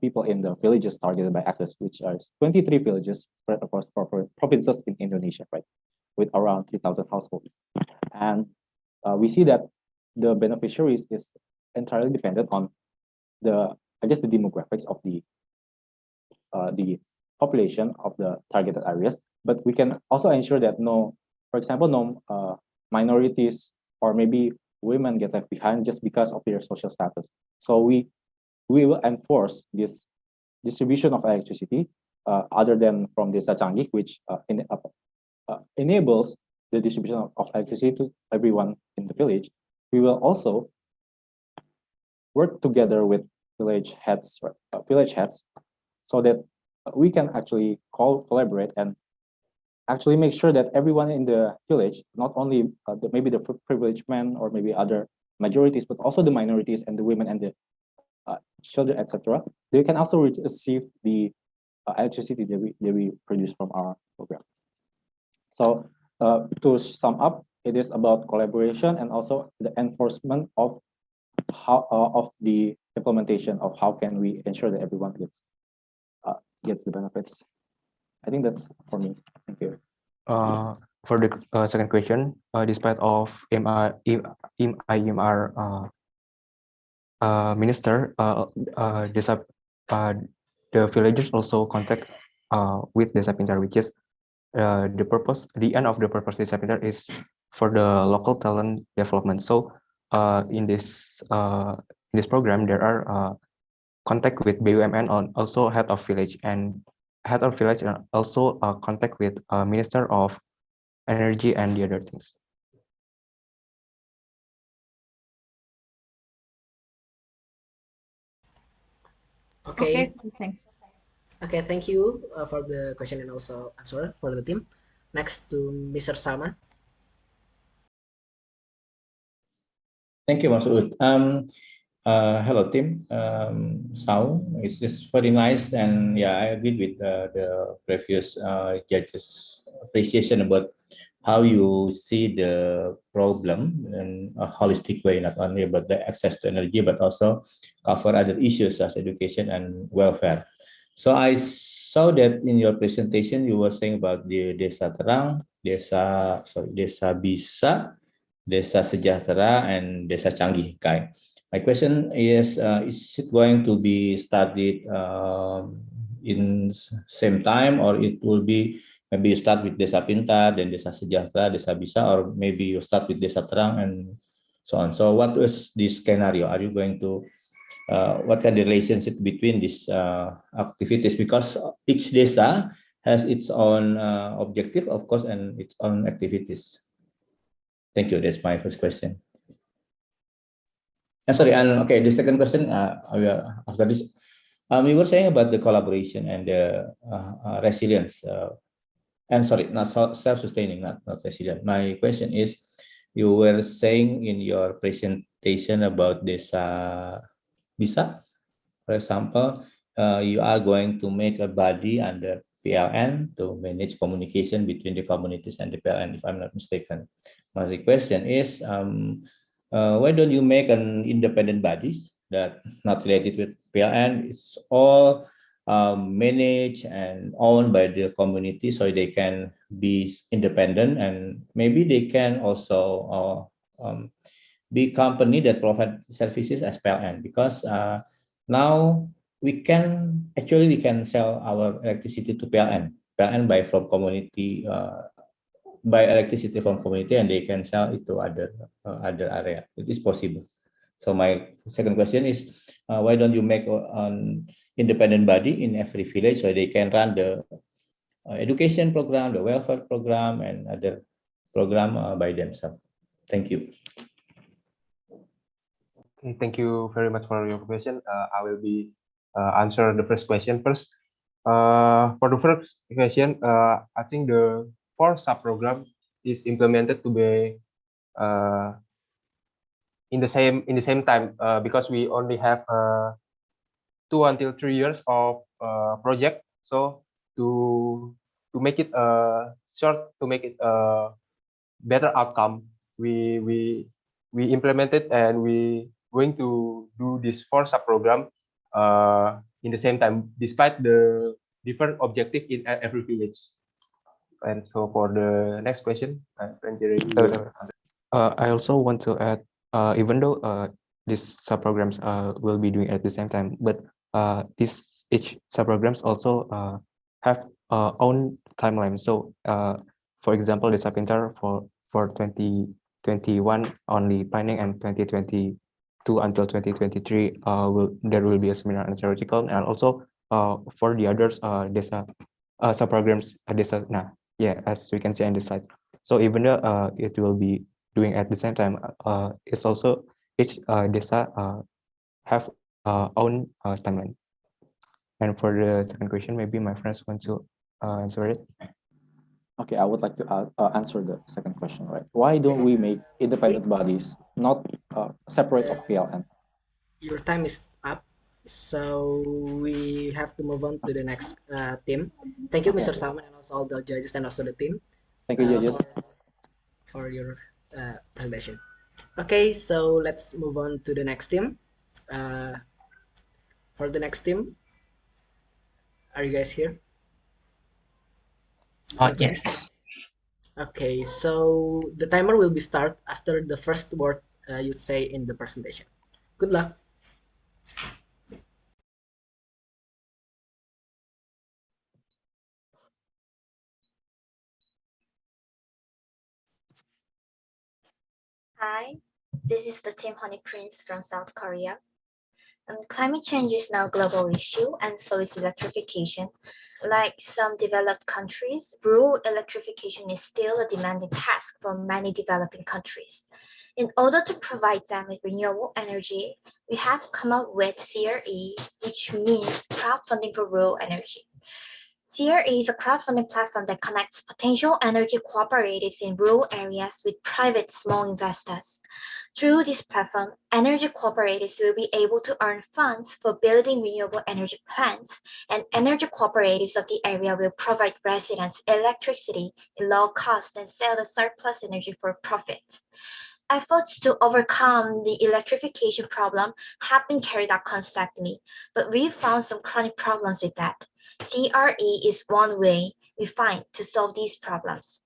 people in the villages targeted by ACCESS, which are 23 villages spread across 4 provinces in Indonesia, right, with around 3,000 households. And we see that the beneficiaries is entirely dependent on the demographics of the population of the targeted areas, but we can also ensure that for example, no minorities or maybe women get left behind just because of their social status. So we will enforce this distribution of electricity other than from the Canggih, which enables the distribution of electricity to everyone in the village. We will also work together with village heads, so that we can actually collaborate and actually make sure that everyone in the village, not only maybe the privileged men or maybe other majorities, but also the minorities and the women and the children, etc., they can also receive the electricity that we produce from our program. So to sum up, it is about collaboration and also the enforcement of how of the implementation of how can we ensure that everyone gets the benefits. I think that's for me. Thank you. For the second question, despite of IEMR minister, the villagers also contact with Desa Pintar, which is the end of the purpose Desa Pintar is for the local talent development. So in this program, there are contact with BUMN on also head of village and also contact with Minister of Energy and the other things. Okay. Thanks. Okay, thank you for the question and also answer for the team. Next to Mr. Salman. Thank you, Mas Ud. Hello, team. Saung, it's very nice, and yeah, I agree with the previous judges' appreciation about how you see the problem in a holistic way, not only about the access to energy, but also cover other issues as education and welfare. So I saw that in your presentation, you were saying about the Desa Terang, Desa Bisa, Desa Sejahtera, and Desa Canggih Kai. My question is it going to be studied in same time, or it will be maybe you start with Desa Pintar, then Desa Sejahtera, Desa Bisa, or maybe you start with Desa Terang and so on. So what is this scenario? Are you going to, what kind of relationship between these activities? Because each desa has its own objective, of course, and its own activities. Thank you. That's my first question. Sorry, and okay, the second question after this, we were saying about the collaboration and the resilience. And sorry, not self-sustaining, not resilient. My question is, you were saying in your presentation about this Bisa, for example, you are going to make a body under PLN to manage communication between the communities and the PLN, if I'm not mistaken. My question is, why don't you make an independent bodies that not related with PLN? It's all managed and owned by the community, so they can be independent, and maybe they can also be company that provide services as PLN, because now we can sell our electricity to PLN buy from community, buy electricity from community, and they can sell it to other area. It is possible. So my second question is, why don't you make an independent body in every village so they can run the education program, the welfare program, and other program by themselves? Thank you. Okay, thank you very much for your question. I will be answer the first question first. For the first question, I think the 4 sub-program is implemented to be in the same time, because we only have 2 until 3 years of project. So to make it short, to make it a better outcome, we implemented, and we going to do this 4 sub-program in the same time, despite the different objective in every village. And so for the next question, I also want to add, even though these sub-programs will be doing at the same time, but each sub-programs also have own timeline. So for example, the Sapintar for 2021 only planning, and 2022 until 2023 there will be a seminar and theoretical, and also for the others desa sub-programs desa. Yeah, as we can see in this slide. So even though it will be doing at the same time, it's also each desa have own timeline. And for the second question, maybe my friends want to answer it. Okay, I would like to answer the second question, right? Why don't we make independent bodies, not separate of PLN. Your time is up, so we have to move on to the next team. Thank you, Okay. Mr. Salman, and also all the judges and also the team Thank you, judges. for your presentation. Okay, so let's move on to the next team. For the next team, are you guys here? Yes. Okay, so the timer will be start after the first word you say in the presentation. Good luck. Hi, this is the Team Honey Prince from South Korea. Climate change is now a global issue, and so is electrification. Like some developed countries, rural electrification is still a demanding task for many developing countries. In order to provide them with renewable energy, we have come up with CRE, which means crowdfunding for rural energy. CRE is a crowdfunding platform that connects potential energy cooperatives in rural areas with private small investors. Through this platform, energy cooperatives will be able to earn funds for building renewable energy plants, and energy cooperatives of the area will provide residents electricity in low cost and sell the surplus energy for profit. Efforts to overcome the electrification problem have been carried out constantly, but we found some chronic problems with that. CRE is one way we find to solve these problems.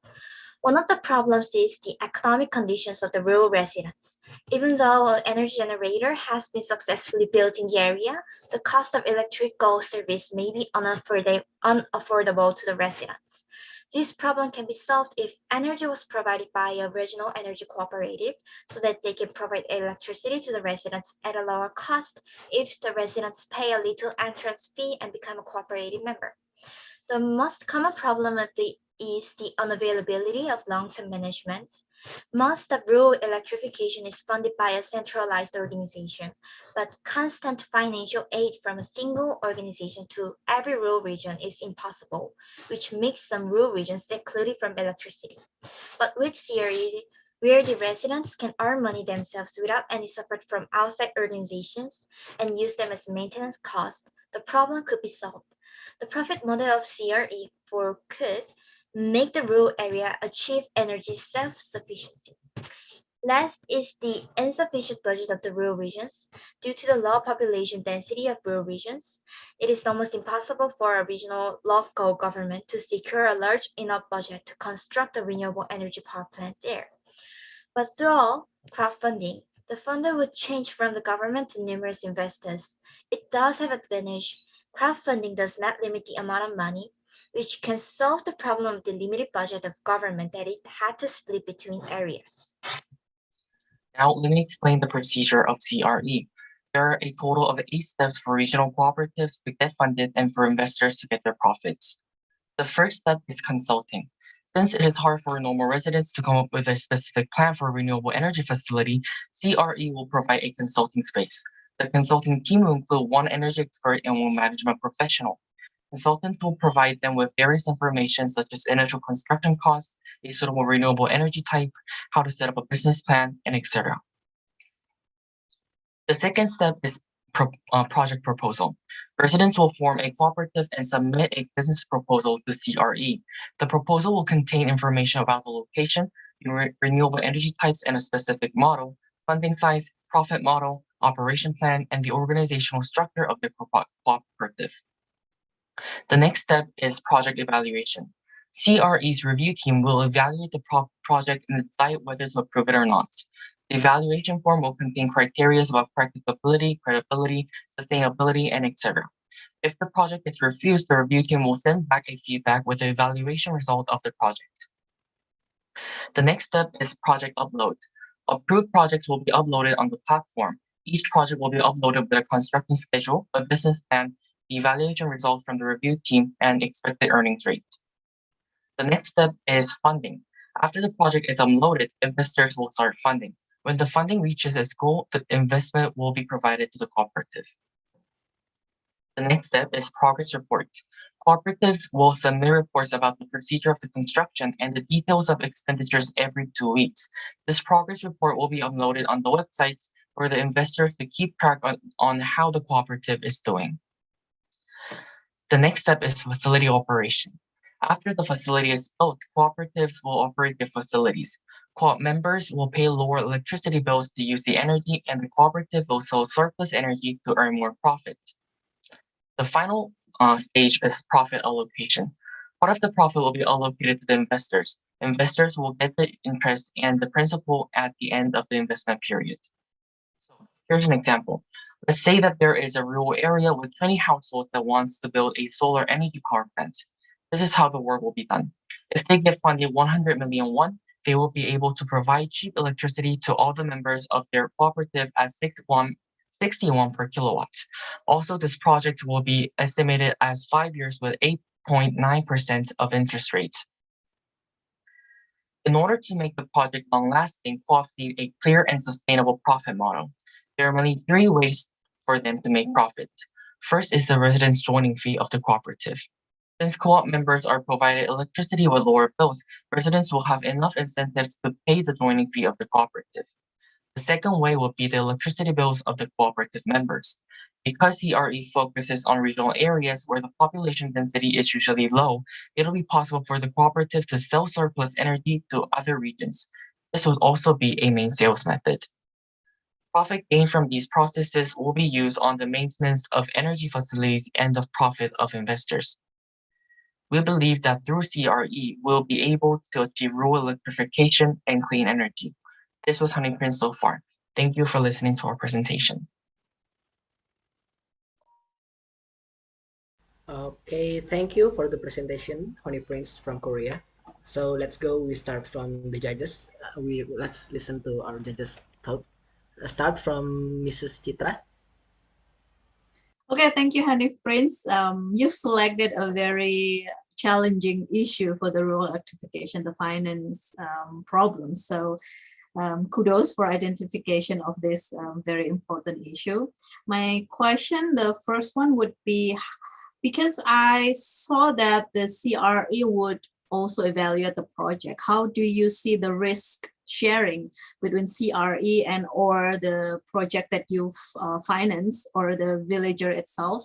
One of the problems is the economic conditions of the rural residents. Even though an energy generator has been successfully built in the area, the cost of electrical service may be unaffordable to the residents. This problem can be solved if energy was provided by a regional energy cooperative so that they can provide electricity to the residents at a lower cost if the residents pay a little entrance fee and become a cooperative member. The most common problem is the unavailability of long-term management. Most of rural electrification is funded by a centralized organization, but constant financial aid from a single organization to every rural region is impossible, which makes some rural regions excluded from electricity. But with CRE, where the residents can earn money themselves without any support from outside organizations and use them as maintenance cost, the problem could be solved. The profit model of CRE could make the rural area achieve energy self-sufficiency. Last is the insufficient budget of the rural regions. Due to the low population density of rural regions, it is almost impossible for a regional local government to secure a large enough budget to construct a renewable energy power plant there. But through crowdfunding, the funder would change from the government to numerous investors. It does have advantage. Crowdfunding does not limit the amount of money, which can solve the problem of the limited budget of government that it had to split between areas. Now, let me explain the procedure of CRE. There are a total of 8 steps for regional cooperatives to get funded and for investors to get their profits. The first step is consulting. Since it is hard for normal residents to come up with a specific plan for a renewable energy facility, CRE will provide a consulting space. The consulting team will include one energy expert and one management professional. Consultant will provide them with various information such as initial construction costs, a suitable renewable energy type, how to set up a business plan, and etc. The second step is project proposal. Residents will form a cooperative and submit a business proposal to CRE. The proposal will contain information about the location, renewable energy types and a specific model, funding size, profit model, operation plan, and the organizational structure of the cooperative. The next step is project evaluation. CRE's review team will evaluate the project and decide whether to approve it or not. The evaluation form will contain criteria about practicability, credibility, sustainability, and etc. If the project is refused, the review team will send back a feedback with the evaluation result of the project. The next step is project upload. Approved projects will be uploaded on the platform. Each project will be uploaded with a construction schedule, a business plan, the evaluation result from the review team, and expected earnings rate. The next step is funding. After the project is uploaded, investors will start funding. When the funding reaches its goal, the investment will be provided to the cooperative. The next step is progress report. Cooperatives will submit reports about the procedure of the construction and the details of expenditures every 2 weeks. This progress report will be uploaded on the website for the investors to keep track on how the cooperative is doing. The next step is facility operation. After the facility is built, cooperatives will operate their facilities. Co-op members will pay lower electricity bills to use the energy, and the cooperative will sell surplus energy to earn more profit. The final stage is profit allocation. Part of the profit will be allocated to the investors. Investors will get the interest and the principal at the end of the investment period. So here's an example. Let's say that there is a rural area with 20 households that wants to build a solar energy power plant. This is how the work will be done. If they get funded 100 million won, they will be able to provide cheap electricity to all the members of their cooperative at 61 per kilowatt. Also, this project will be estimated as 5 years with 8.9% of interest rates. In order to make the project long-lasting, co-ops need a clear and sustainable profit model. There are mainly 3 ways for them to make profit. First is the residents' joining fee of the cooperative. Since co-op members are provided electricity with lower bills, residents will have enough incentives to pay the joining fee of the cooperative. The second way will be the electricity bills of the cooperative members. Because CRE focuses on regional areas where the population density is usually low, it'll be possible for the cooperative to sell surplus energy to other regions. This would also be a main sales method. Profit gained from these processes will be used on the maintenance of energy facilities and the profit of investors. We believe that through CRE, we'll be able to achieve rural electrification and clean energy. This was Honey Prince so far. Thank you for listening to our presentation. Okay, thank you for the presentation, Honey Prince from Korea. So let's go. We start from the judges. Let's listen to our judges' thought. Start from Mrs. Chitra. Okay, thank you, Hanif Prince. You've selected a very challenging issue for the rural electrification, the finance problem. So kudos for identification of this very important issue. My question, the first one would be, because I saw that the CRE would also evaluate the project, how do you see the risk sharing between CRE and or the project that you've financed or the villager itself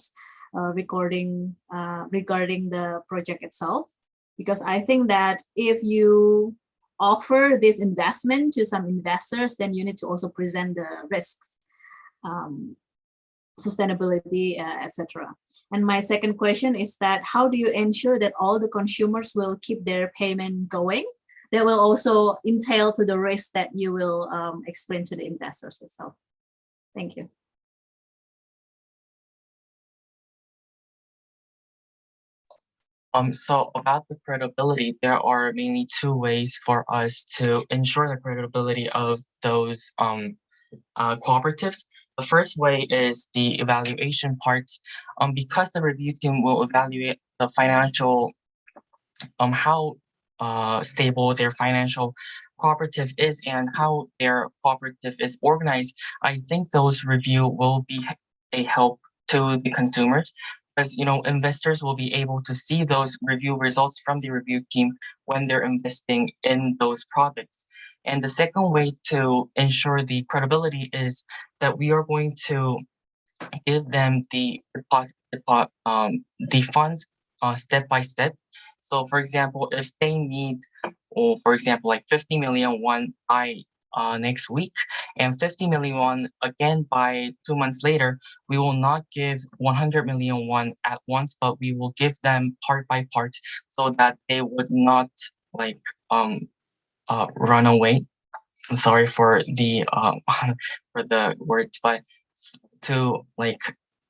regarding the project itself? Because I think that if you offer this investment to some investors, then you need to also present the risks, sustainability, etc. And my second question is that how do you ensure that all the consumers will keep their payment going? That will also entail to the risk that you will explain to the investors itself. Thank you. So about the credibility, there are mainly 2 ways for us to ensure the credibility of those cooperatives. The first way is the evaluation part. Because the review team will evaluate the financial, how stable their financial cooperative is and how their cooperative is organized, I think those review will be a help to the consumers, because investors will be able to see those review results from the review team when they're investing in those products. And the second way to ensure the credibility is that we are going to give them the funds step by step. So for example, if they need, or for example, like 50 million won by next week and 50 million won again by 2 months later, we will not give 100 million won at once, but we will give them part by part so that they would not run away. I'm sorry for the for the words, but to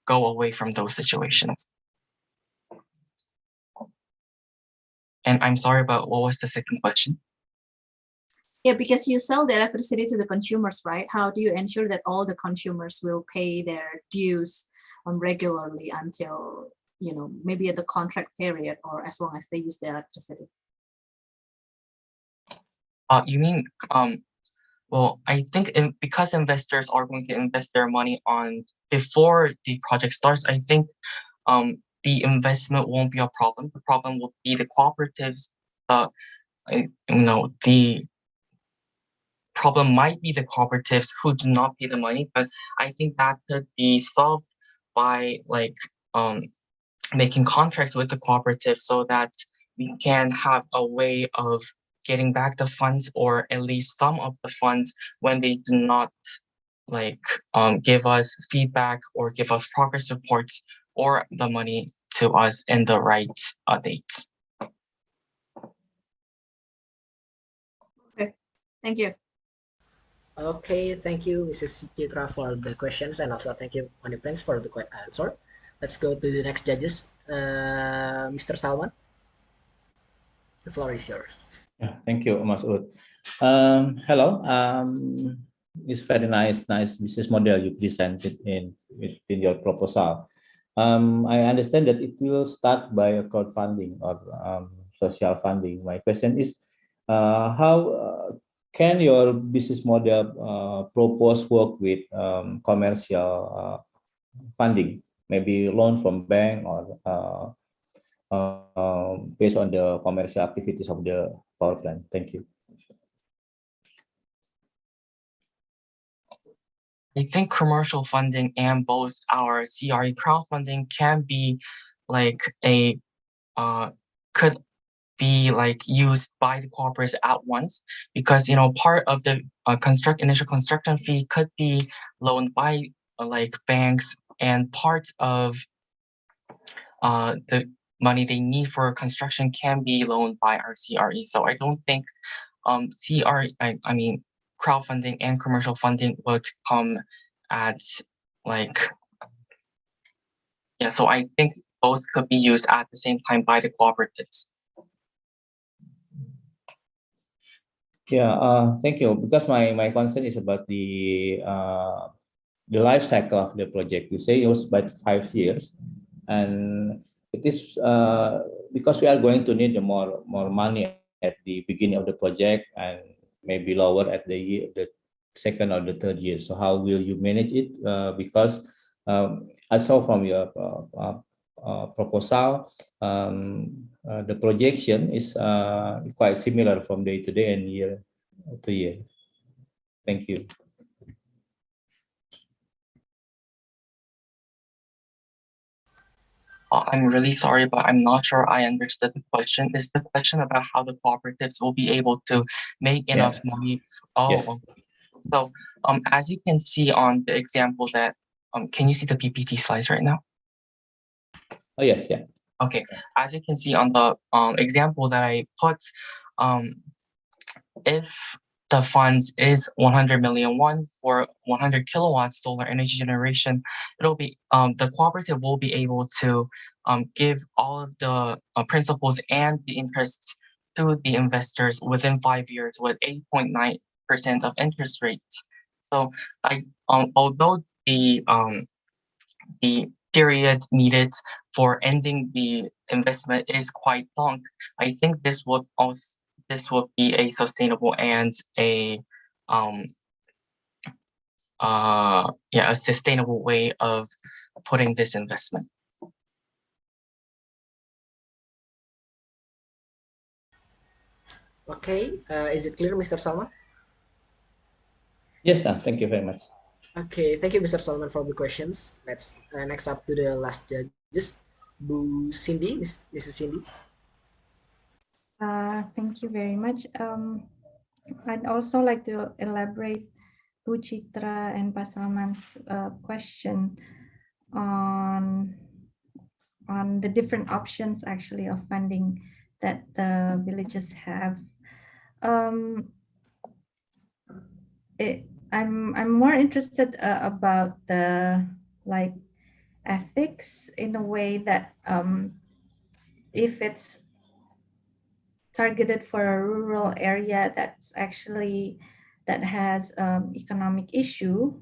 go away from those situations. And I'm sorry, but what was the second question? Yeah, because you sell the electricity to the consumers, right? How do you ensure that all the consumers will pay their dues regularly until, maybe at the contract period or as long as they use the electricity? You mean, well, I think because investors are going to invest their money on before the project starts, I think the investment won't be a problem. The problem will be the cooperatives. The problem might be the cooperatives who do not pay the money, but I think that could be solved by making contracts with the cooperative so that we can have a way of getting back the funds, or at least some of the funds, when they do not give us feedback or give us progress reports or the money to us in the right dates. Okay, thank you. Okay, thank you, Mrs. Citra, for the questions, and also thank you, Honey Prince, for the answer. Let's go to the next judges. Mr. Salman, the floor is yours. Yeah, thank you, Mas Ud. Hello. It's very nice business model you presented within your proposal. I understand that it will start by a crowdfunding or social funding. My question is, how can your business model propose work with commercial funding, maybe loan from bank or based on the commercial activities of the power plant? Thank you. I think commercial funding and both our CRE crowdfunding can be could be used by the cooperatives at once, because part of the initial construction fee could be loaned by banks, and part of the money they need for construction can be loaned by our CRE. So I don't think crowdfunding and commercial funding would come at so I think both could be used at the same time by the cooperatives. Yeah, thank you. Because my concern is about the life cycle of the project. You say it was about 5 years, and it is because we are going to need more money at the beginning of the project and maybe lower at the second or the third year. So how will you manage it? Because I saw from your proposal, the projection is quite similar from day to day and year to year. Thank you. I'm really sorry, but I'm not sure I understood the question. Is the question about how the cooperatives will be able to make enough money? Oh, yes. So as you can see on the example that, can you see the PPT slides right now? Oh, yes, yeah. Okay, as you can see on the example that I put, if the funds is 100 million won for 100 kilowatts solar energy generation, it'll be the cooperative will be able to give all of the principals and the interest to the investors within 5 years with 8.9% of interest rates. So although the period needed for ending the investment is quite long, I think this would be a sustainable and a sustainable way of putting this investment. Okay, is it clear, Mr. Salman? Yes, thank you very much. Okay, thank you, Mr. Salman, for the questions. Let's next up to the last judges, Bu Cindy, Mrs. Cindy. Thank you very much. I'd also like to elaborate Bu Citra and Pak Salman's question on the different options actually of funding that the villages have. I'm more interested about the ethics in a way that if it's targeted for a rural area that has economic issue,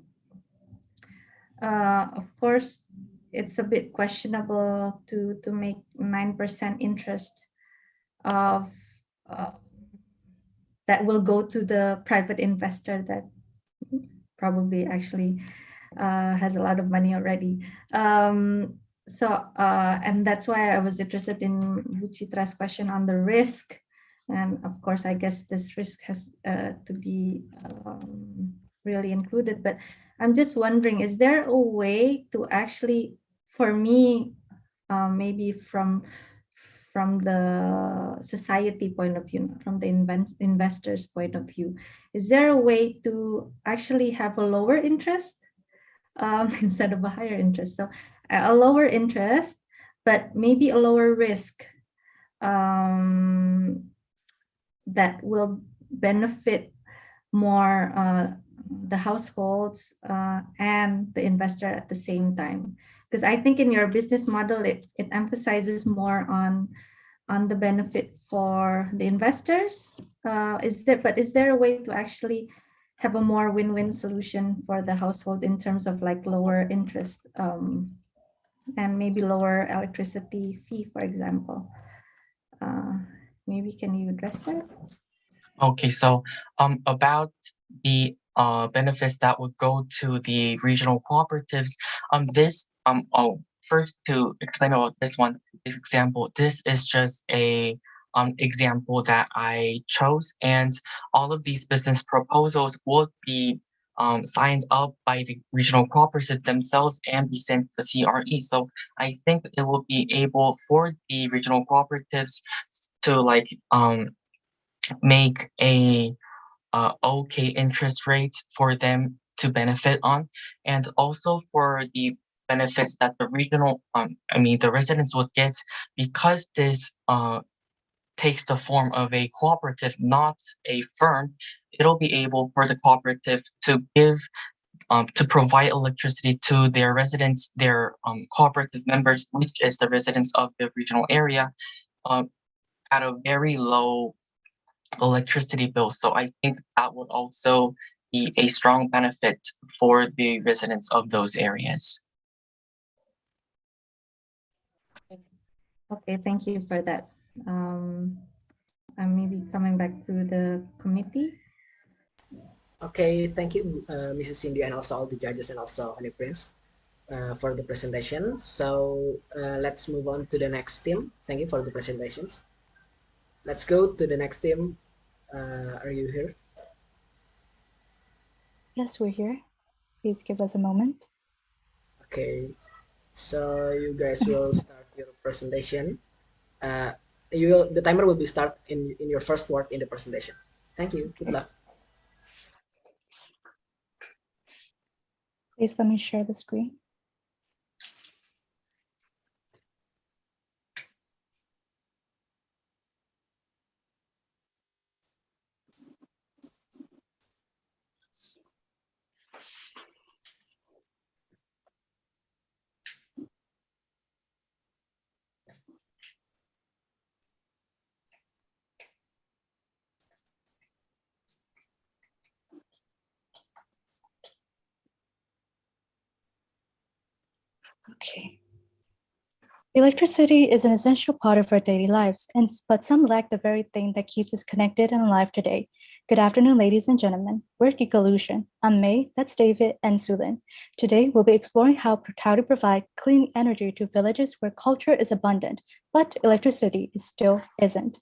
of course it's a bit questionable to make 9% interest of that will go to the private investor that probably actually has a lot of money already. And that's why I was interested in Bu Citra's question on the risk. And of course, I guess this risk has to be really included. But I'm just wondering, is there a way to actually, for me, maybe from the society point of view, from the investors' point of view, is there a way to actually have a lower interest instead of a higher interest? So a lower interest, but maybe a lower risk that will benefit more the households and the investor at the same time. Because I think in your business model, it emphasizes more on the benefit for the investors. Is there a way to actually have a more win-win solution for the household in terms of like lower interest and maybe lower electricity fee, for example? Maybe can you address that? Okay, so about the benefits that would go to the regional cooperatives, first to explain about this example, this is just a example that I chose, and all of these business proposals would be signed up by the regional cooperatives themselves and be sent to the CRE. So I think it will be able for the regional cooperatives to make a okay interest rate for them to benefit on, and also for the benefits that the regional, the residents would get, because this takes the form of a cooperative, not a firm. It'll be able for the cooperative to give, to provide electricity to their residents, their cooperative members, which is the residents of the regional area, at a very low electricity bill. So I think that would also be a strong benefit for the residents of those areas. Okay, thank you for that. I'm maybe coming back to the committee. Okay, thank you, Mrs. Cindy, and also all the judges, and also Honey Prince for the presentation. So let's move on to the next team. Thank you for the presentations. Let's go to the next team. Are you here? Yes, we're here. Please give us a moment. Okay, so you guys will start your presentation. The timer will be start in your first word in the presentation. Thank you. Good luck. Please let me share the screen. Okay. Electricity is an essential part of our daily lives, but some lack the very thing that keeps us connected and alive today. Good afternoon, ladies and gentlemen. We're Eco-lution. I'm May, that's David, and Sulin. Today, we'll be exploring how to provide clean energy to villages where culture is abundant, but electricity still isn't.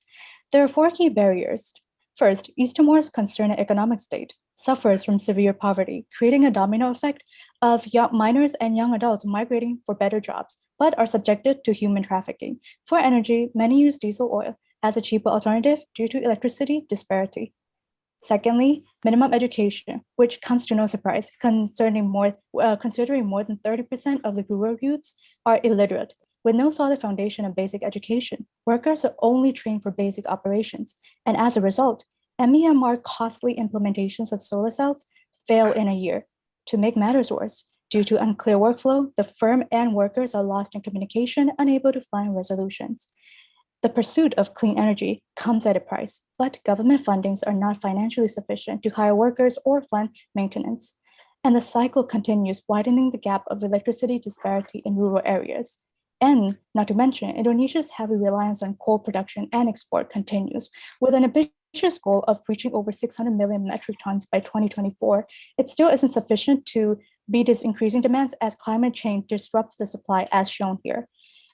There are 4 key barriers. First, East Timor's constrained economic state suffers from severe poverty, creating a domino effect of minors and young adults migrating for better jobs, but are subjected to human trafficking. For energy, many use diesel oil as a cheaper alternative due to electricity disparity. Secondly, minimum education, which comes to no surprise, considering more than 30% of the rural youths are illiterate. With no solid foundation of basic education, workers are only trained for basic operations, and as a result, MEMR costly implementations of solar cells fail in a year. To make matters worse, due to unclear workflow, the firm and workers are lost in communication, unable to find resolutions. The pursuit of clean energy comes at a price, but government fundings are not financially sufficient to hire workers or fund maintenance. And the cycle continues, widening the gap of electricity disparity in rural areas. And not to mention, Indonesia's heavy reliance on coal production and export continues. With an ambitious goal of reaching over 600 million metric tons by 2024, it still isn't sufficient to meet these increasing demands as climate change disrupts the supply as shown here.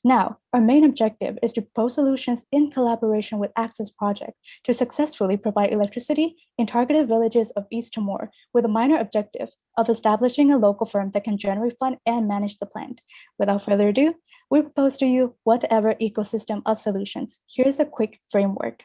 Now, our main objective is to propose solutions in collaboration with ACCESS Project to successfully provide electricity in targeted villages of East Timor with a minor objective of establishing a local firm that can generate, fund, and manage the plant. Without further ado, we propose to you whatever ecosystem of solutions. Here's a quick framework.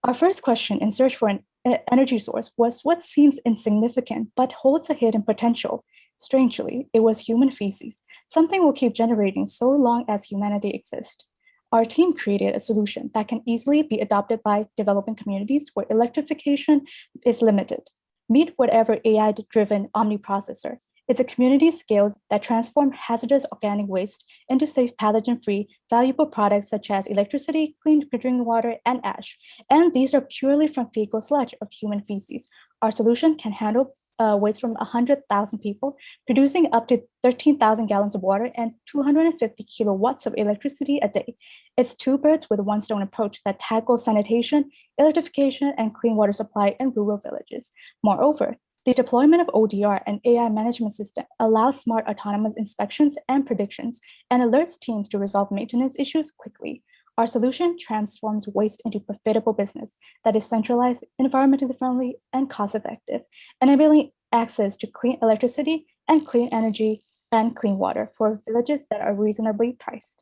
Our first question in search for an energy source was what seems insignificant but holds a hidden potential. Strangely, it was human feces, something we'll keep generating so long as humanity exists. Our team created a solution that can easily be adopted by developing communities where electrification is limited. Meet whatever AI-driven omniprocessor. It's a community scale that transforms hazardous organic waste into safe, pathogen-free, valuable products such as electricity, clean drinking water, and ash. And these are purely from fecal sludge of human feces. Our solution can handle waste from 100,000 people, producing up to 13,000 gallons of water and 250 kilowatts of electricity a day. It's two birds with one stone approach that tackles sanitation, electrification, and clean water supply in rural villages. Moreover, the deployment of ODR and AI management system allows smart autonomous inspections and predictions and alerts teams to resolve maintenance issues quickly. Our solution transforms waste into profitable business that is centralized, environmentally friendly, and cost-effective, enabling access to clean electricity and clean energy and clean water for villages that are reasonably priced.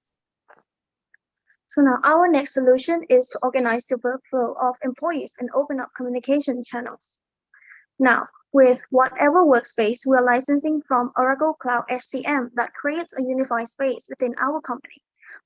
So now our next solution is to organize the workflow of employees and open up communication channels. Now, with whatever workspace, we are licensing from Oracle Cloud HCM that creates a unified space within our company,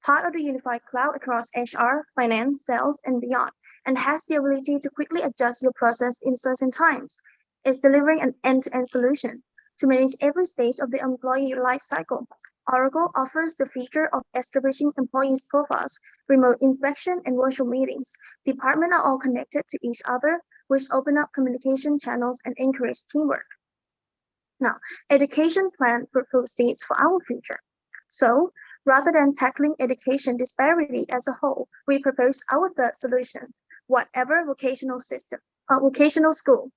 part of the unified cloud across HR, finance, sales, and beyond, and has the ability to quickly adjust your process in certain times. It's delivering an end-to-end solution to manage every stage of the employee life cycle. Oracle offers the feature of establishing employees' profiles, remote inspection, and virtual meetings. Departments are all connected to each other, which open up communication channels and encourage teamwork. Now, education plan proceeds for our future. So, rather than tackling education disparity as a whole, we propose our third solution, whatever vocational school.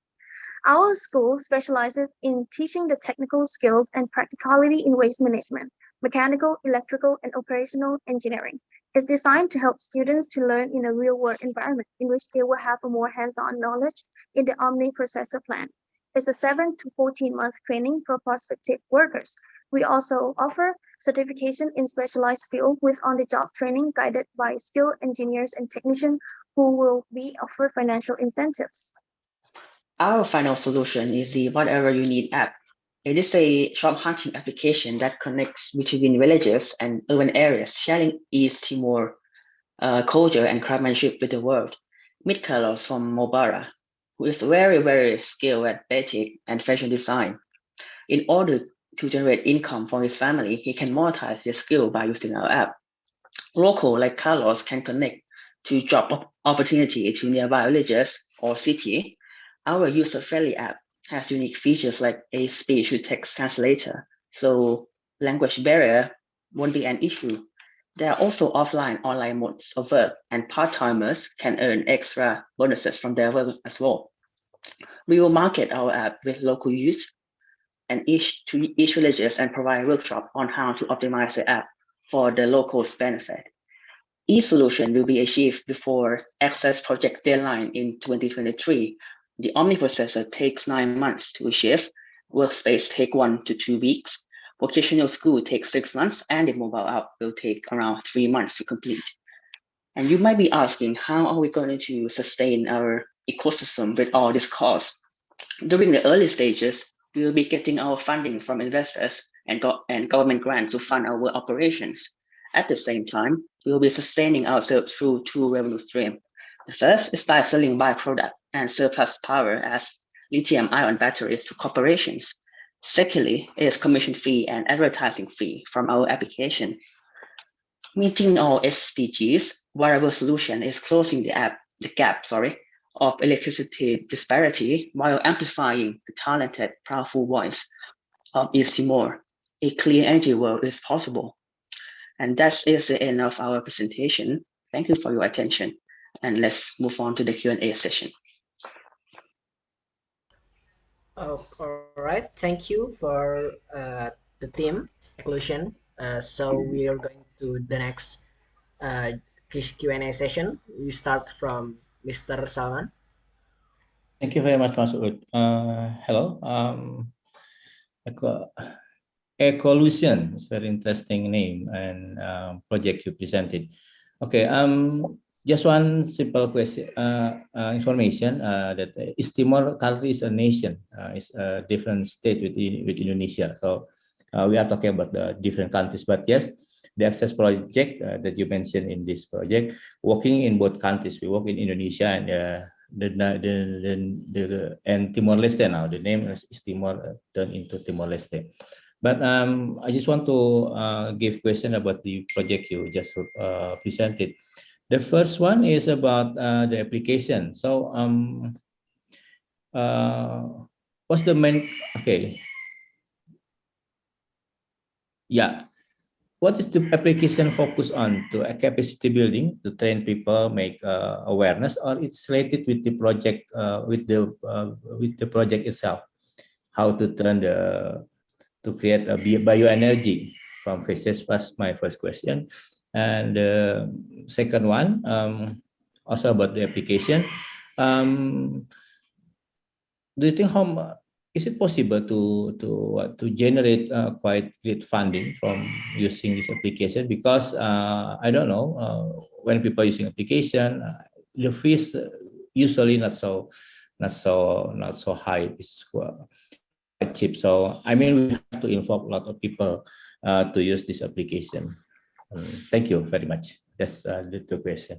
Our school specializes in teaching the technical skills and practicality in waste management, mechanical, electrical, and operational engineering. It's designed to help students to learn in a real-world environment in which they will have a more hands-on knowledge in the omniprocessor plan. It's a 7 to 14-month training for prospective workers. We also offer certification in specialized field with on-the-job training guided by skilled engineers and technicians who will be offered financial incentives. Our final solution is the Whatever You Need app. It is a job hunting application that connects between villages and urban areas, sharing East Timor culture and craftsmanship with the world. Meet Carlos from Mobara, who is very, very skilled at batik and fashion design. In order to generate income for his family, he can monetize his skill by using our app. Local like Carlos can connect to job opportunity to nearby villages or city. Our user-friendly app has unique features like a speech-to-text translator, so language barrier won't be an issue. There are also online modes of work, and part-timers can earn extra bonuses from their work as well. We will market our app with local youth and each villages and provide workshops on how to optimize the app for the locals' benefit. Each solution will be achieved before ACCESS Project deadline in 2023. The omniprocessor takes 9 months to achieve, workspace take 1 to 2 weeks, vocational school takes 6 months, and the mobile app will take around 3 months to complete. And you might be asking, how are we going to sustain our ecosystem with all this cost? During the early stages, we will be getting our funding from investors and government grants to fund our operations. At the same time, we will be sustaining ourselves through 2 revenue streams. The first is by selling byproduct and surplus power as lithium-ion batteries to corporations. Secondly, is commission fee and advertising fee from our application. Meeting our SDGs, Wearable Solution is closing the gap of electricity disparity while amplifying the talented, powerful voice of East Timor. A clean energy world is possible. And that is the end of our presentation. Thank you for your attention. And let's move on to the Q&A session. Oh, all right. Thank you for the team Eco-lution. So we are going to the next uh, Q&A session. We start from Mr. Salman. Thank you very much, Masud. Hello. Eco-lution is a very interesting name and project you presented. Okay. Just one simple question, information that East Timor country is a nation, it's a different state with Indonesia. So we are talking about the different countries, but yes, the ACCESS project that you mentioned in this project, working in both countries. We work in Indonesia and and Timor Leste now. The name is Timor turned into Timor Leste. But I just want to give question about the project you just presented. The first one is about the application. So what's the main? Okay. Yeah. What is the application focus on? To a capacity building, to train people, make awareness, or it's related with the project with the project itself? How to turn to create a bioenergy from faces was my first question. And the second one, also about the application. Do you think is it possible to generate quite great funding from using this application? Because I don't know, when people are using application, the fees usually not so high. It's quite cheap. So I mean, we have to involve a lot of people to use this application. Thank you very much. That's the two questions.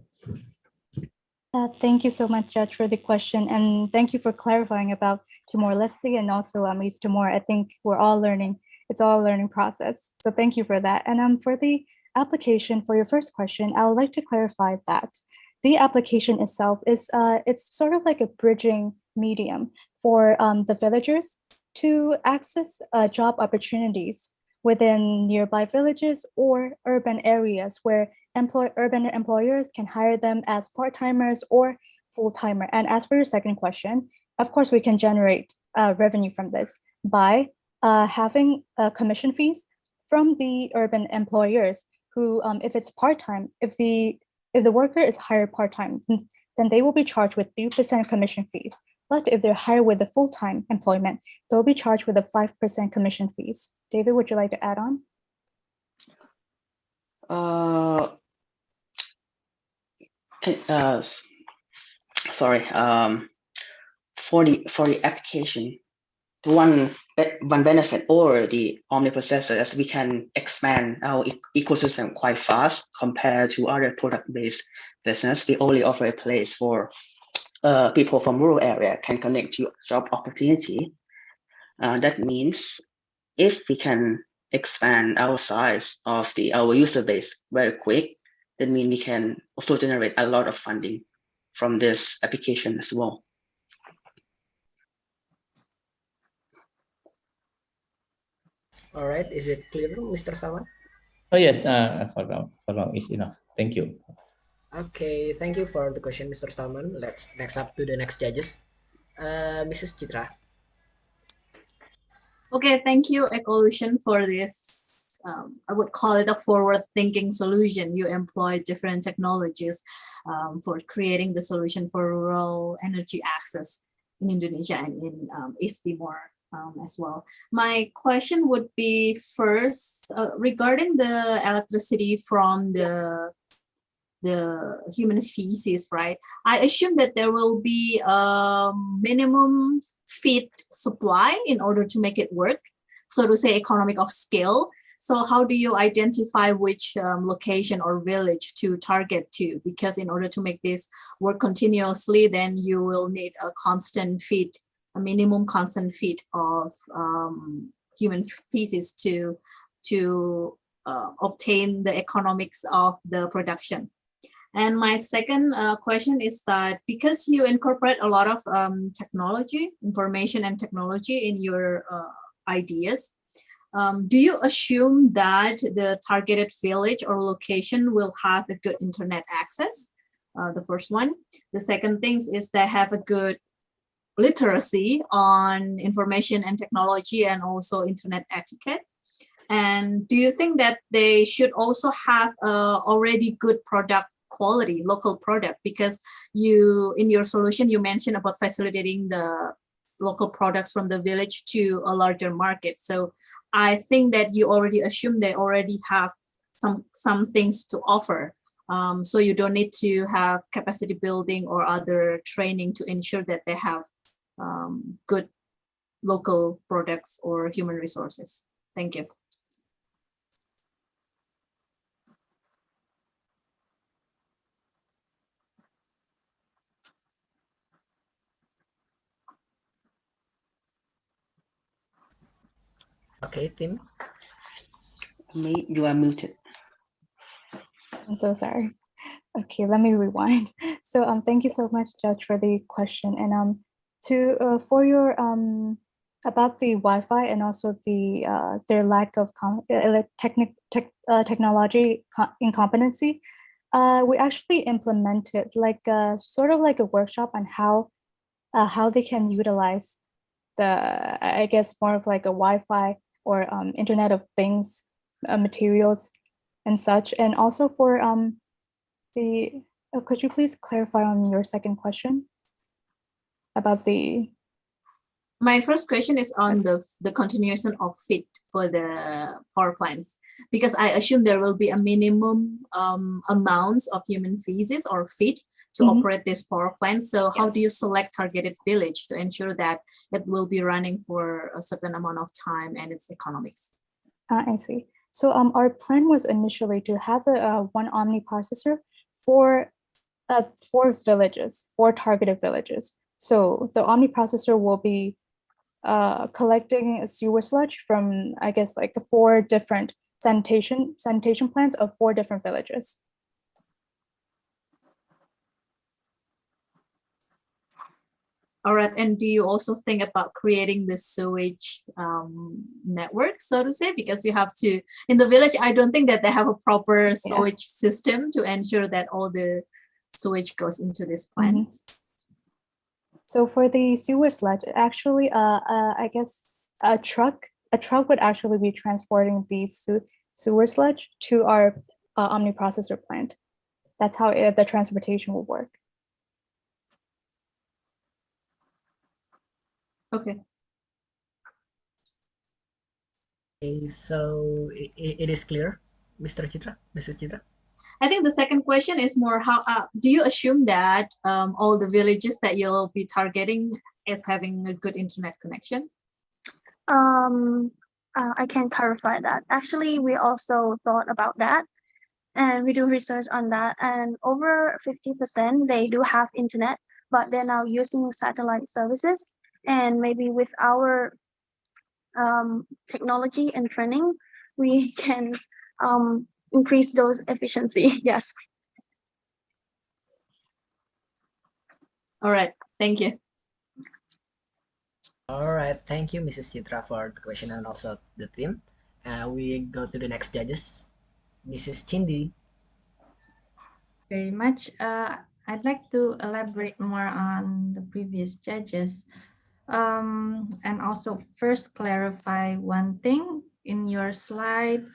Thank you so much, Judge, for the question, and thank you for clarifying about Timor-Leste and also East Timor. I think we're all learning. It's all a learning process. So thank you for that. And for the application for your first question, I would like to clarify that the application itself is it's sort of like a bridging medium for the villagers to access job opportunities within nearby villages or urban areas where urban employers can hire them as part-timers or full-timer. And as for your second question, of course, we can generate revenue from this by having commission fees from the urban employers who, if it's part-time, if the worker is hired part-time, then they will be charged with 3% commission fees. But if they're hired with a full-time employment, they'll be charged with a 5% commission fees. David, would you like to add on? Sorry. For the application, one benefit or the omniprocessor is we can expand our ecosystem quite fast compared to other product-based business. We only offer a place for people from rural area can connect to job opportunity. That means if we can expand our size of our user base very quick, that means we can also generate a lot of funding from this application as well. All right, is it clear, Mr. Salman? Oh yes, for now is enough. Thank you. Okay, thank you for the question, Mr. Salman. Let's next up to the next judges. Mrs. Citra. Okay, thank you, Eco-lution, for this. I would call it a forward-thinking solution. You employ different technologies for creating the solution for rural energy access in Indonesia and in East Timor as well. My question would be first regarding the electricity from the human feces, right? I assume that there will be a minimum feed supply in order to make it work, so to say economic of scale. So how do you identify which location or village to target to? Because in order to make this work continuously, then you will need a constant feed, a minimum constant feed of human feces to obtain the economics of the production. And my second question is that because you incorporate a lot of technology, information and technology in your ideas, do you assume that the targeted village or location will have a good internet access? The first one. The second thing is they have a good literacy on information and technology and also internet etiquette? And do you think that they should also have already good product quality, local product? Because you, in your solution, you mentioned about facilitating the local products from the village to a larger market. So I think that you already assume they already have some things to offer. So you don't need to have capacity building or other training to ensure that they have good local products or human resources. Thank you. Okay, Tim. You are muted. I'm so sorry. Okay, let me rewind. So thank you so much, Judge, for the question. And for your about the Wi-Fi and also the their lack of technology incompetency, we actually implemented like sort of like a workshop on how they can utilize the, I guess, more of like a Wi-Fi or Internet of Things materials and such. And also for could you please clarify on your second question about the? My first question is on the continuation of FIT for the power plants, because I assume there will be a minimum amounts of human feces or FIT to operate this power plant. So how do you select targeted village to ensure that it will be running for a certain amount of time and its economics? I see. So our plan was initially to have one Omni processor for villages, for targeted villages. So the Omni processor will be collecting sewer sludge from, I guess, like 4 different sanitation plants of 4 different villages. All right, and do you also think about creating this sewage network, so to say? Because you have to, in the village, I don't think that they have a proper sewage system to ensure that all the sewage goes into these plants. So for the sewer sludge, actually, I guess a truck would actually be transporting the sewer sludge to our Omni processor plant. That's how the transportation will work. Okay. Okay, so it is clear, Mrs. Chitra? I think the second question is more how do you assume that all the villages that you'll be targeting is having a good internet connection? I can clarify that. Actually, we also thought about that, and we do research on that. And over 50% they do have internet, but they're now using satellite services. And maybe with our technology and training, we can increase those efficiency. Yes. All right. Thank you. All right. Thank you, Mrs. Chitra, for the question and also the team. We go to the next judges. Mrs. Chindi. Very much. I'd like to elaborate more on the previous judges. And also first clarify one thing. In your slide,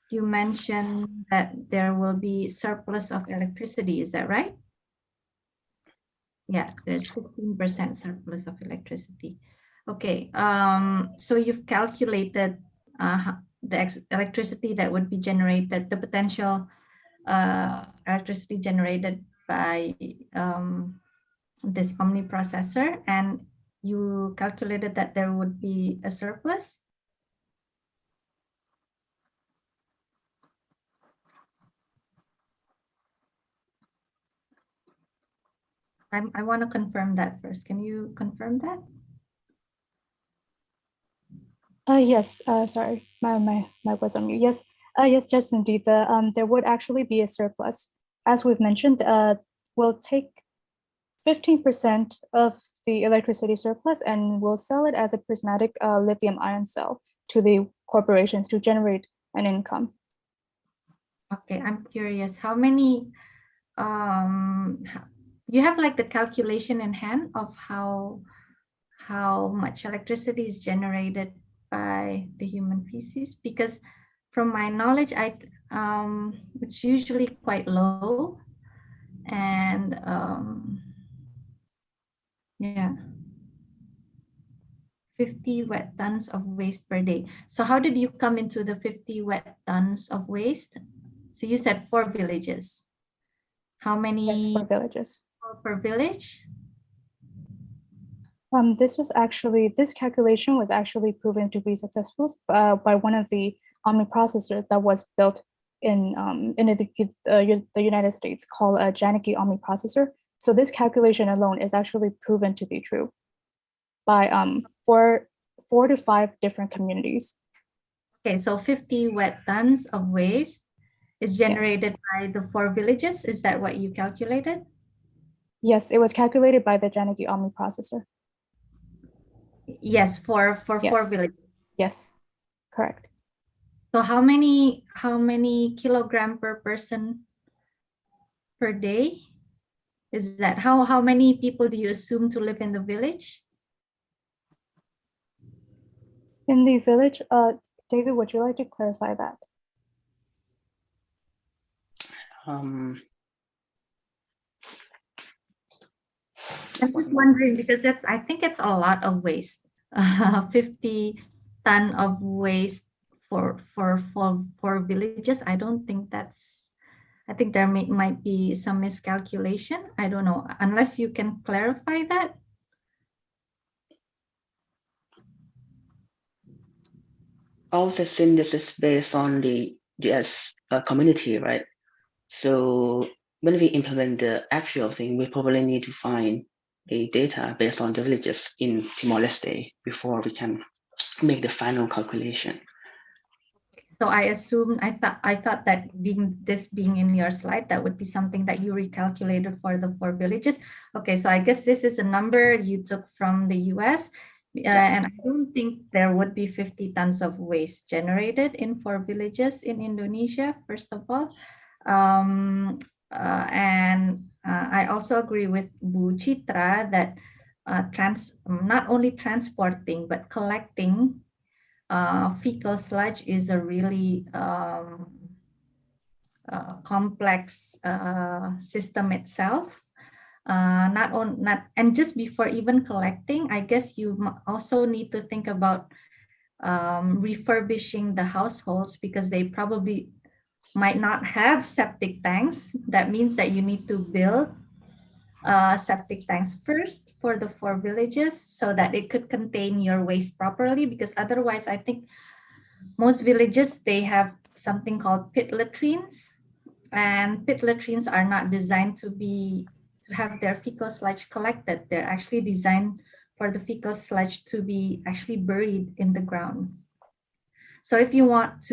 you mentioned that there will be surplus of electricity. Is that right? Yeah, there's 15% surplus of electricity. Okay, so you've calculated the electricity that would be generated, the potential electricity generated by this Omni processor, and you calculated that there would be a surplus? I want to confirm that first. Can you confirm that? Yes, sorry, my mic was on mute. Yes, yes, Judge, indeed, there would actually be a surplus. As we've mentioned, we'll take 15% of the electricity surplus and we'll sell it as a prismatic lithium ion cell to the corporations to generate an income. Okay, I'm curious, how many, you have like the calculation in hand of how how much electricity is generated by the human feces? Because from my knowledge, it's usually quite low, and yeah, 50 wet tons of waste per day. So how did you come into the 50 wet tons of waste? So you said 4 villages. How many? Yes, 4 villages. Per village? This calculation was actually proven to be successful by one of the Omni processors that was built in the United States called a Janicki Omni processor. So this calculation alone is actually proven to be true by 4 to 5 different communities. Okay, so 50 wet tons of waste is generated by the 4 villages. Is that what you calculated? Yes, it was calculated by the Janicki Omni processor. Yes, for 4 villages. Yes, correct. So how many kilogram per person per day is that? How many people do you assume to live in the village? In the village, David, would you like to clarify that? I'm just wondering because I think it's a lot of waste. 50 ton of waste for villages. I don't think I think there might be some miscalculation. I don't know, unless you can clarify that. Also, since this is based on the US community, right? So when we implement the actual thing, we probably need to find a data based on the villages in Timor-Leste before we can make the final calculation. So I thought that being in your slide, that would be something that you recalculated for the 4 villages. Okay, so I guess this is a number you took from the US. And I don't think there would be 50 tons of waste generated in 4 villages in Indonesia, first of all. I also agree with Bu Chitra that not only transporting, but collecting fecal sludge is a really complex system itself. And just before even collecting, I guess you also need to think about refurbishing the households because they probably might not have septic tanks. That means that you need to build septic tanks first for the 4 villages so that it could contain your waste properly, because otherwise I think most villages, they have something called pit latrines, and pit latrines are not designed to have their fecal sludge collected. They're actually designed for the fecal sludge to be actually buried in the ground. So if you want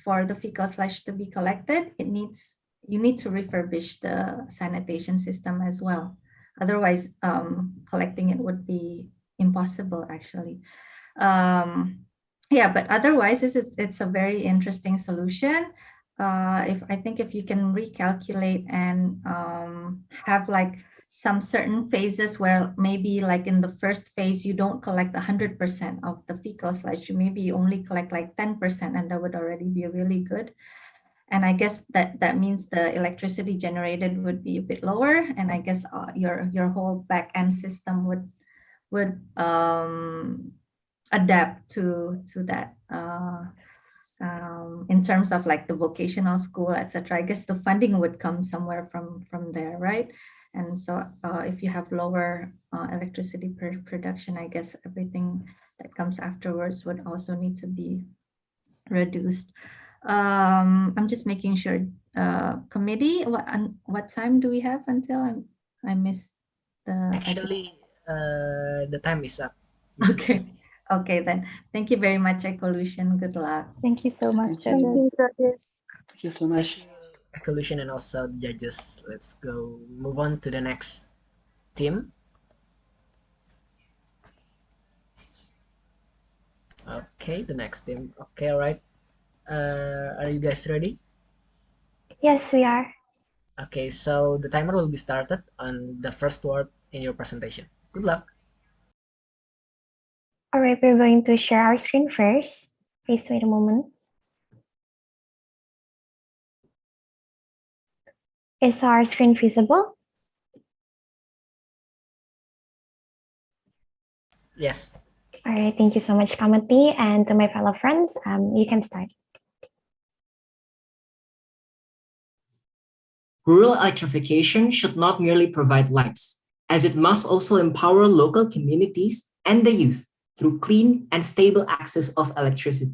for the fecal sludge to be collected, you need to refurbish the sanitation system as well. Otherwise, collecting it would be impossible, actually. Yeah, but otherwise, it's a very interesting solution. I think if you can recalculate and have like some certain phases where maybe like in the first phase, you don't collect 100% of the fecal sludge, you maybe only collect like 10%, and that would already be really good. And I guess that means the electricity generated would be a bit lower, and I guess your whole back end system would adapt to that. In terms of like the vocational school, etc. I guess the funding would come somewhere from there, right? And so if you have lower electricity production, I guess everything that comes afterwards would also need to be reduced. I'm just making sure. Committee, what time do we have until I missed the... Actually, the time is up. Okay. Okay, then. Thank you very much, Eco-lution. Good luck. Thank you so much, Thank judges. Thank you so much. Eco-lution and also the judges. Let's go move on to the next team. Okay, the next team. Okay, all right. Are you guys ready? Yes, we are. Okay, so the timer will be started on the first word in your presentation. Good luck. All right, we're going to share our screen first. Please wait a moment. Is our screen visible? Yes. All right, thank you so much, Kamati, and to my fellow friends, you can start. Rural electrification should not merely provide lights, as it must also empower local communities and the youth through clean and stable access of electricity.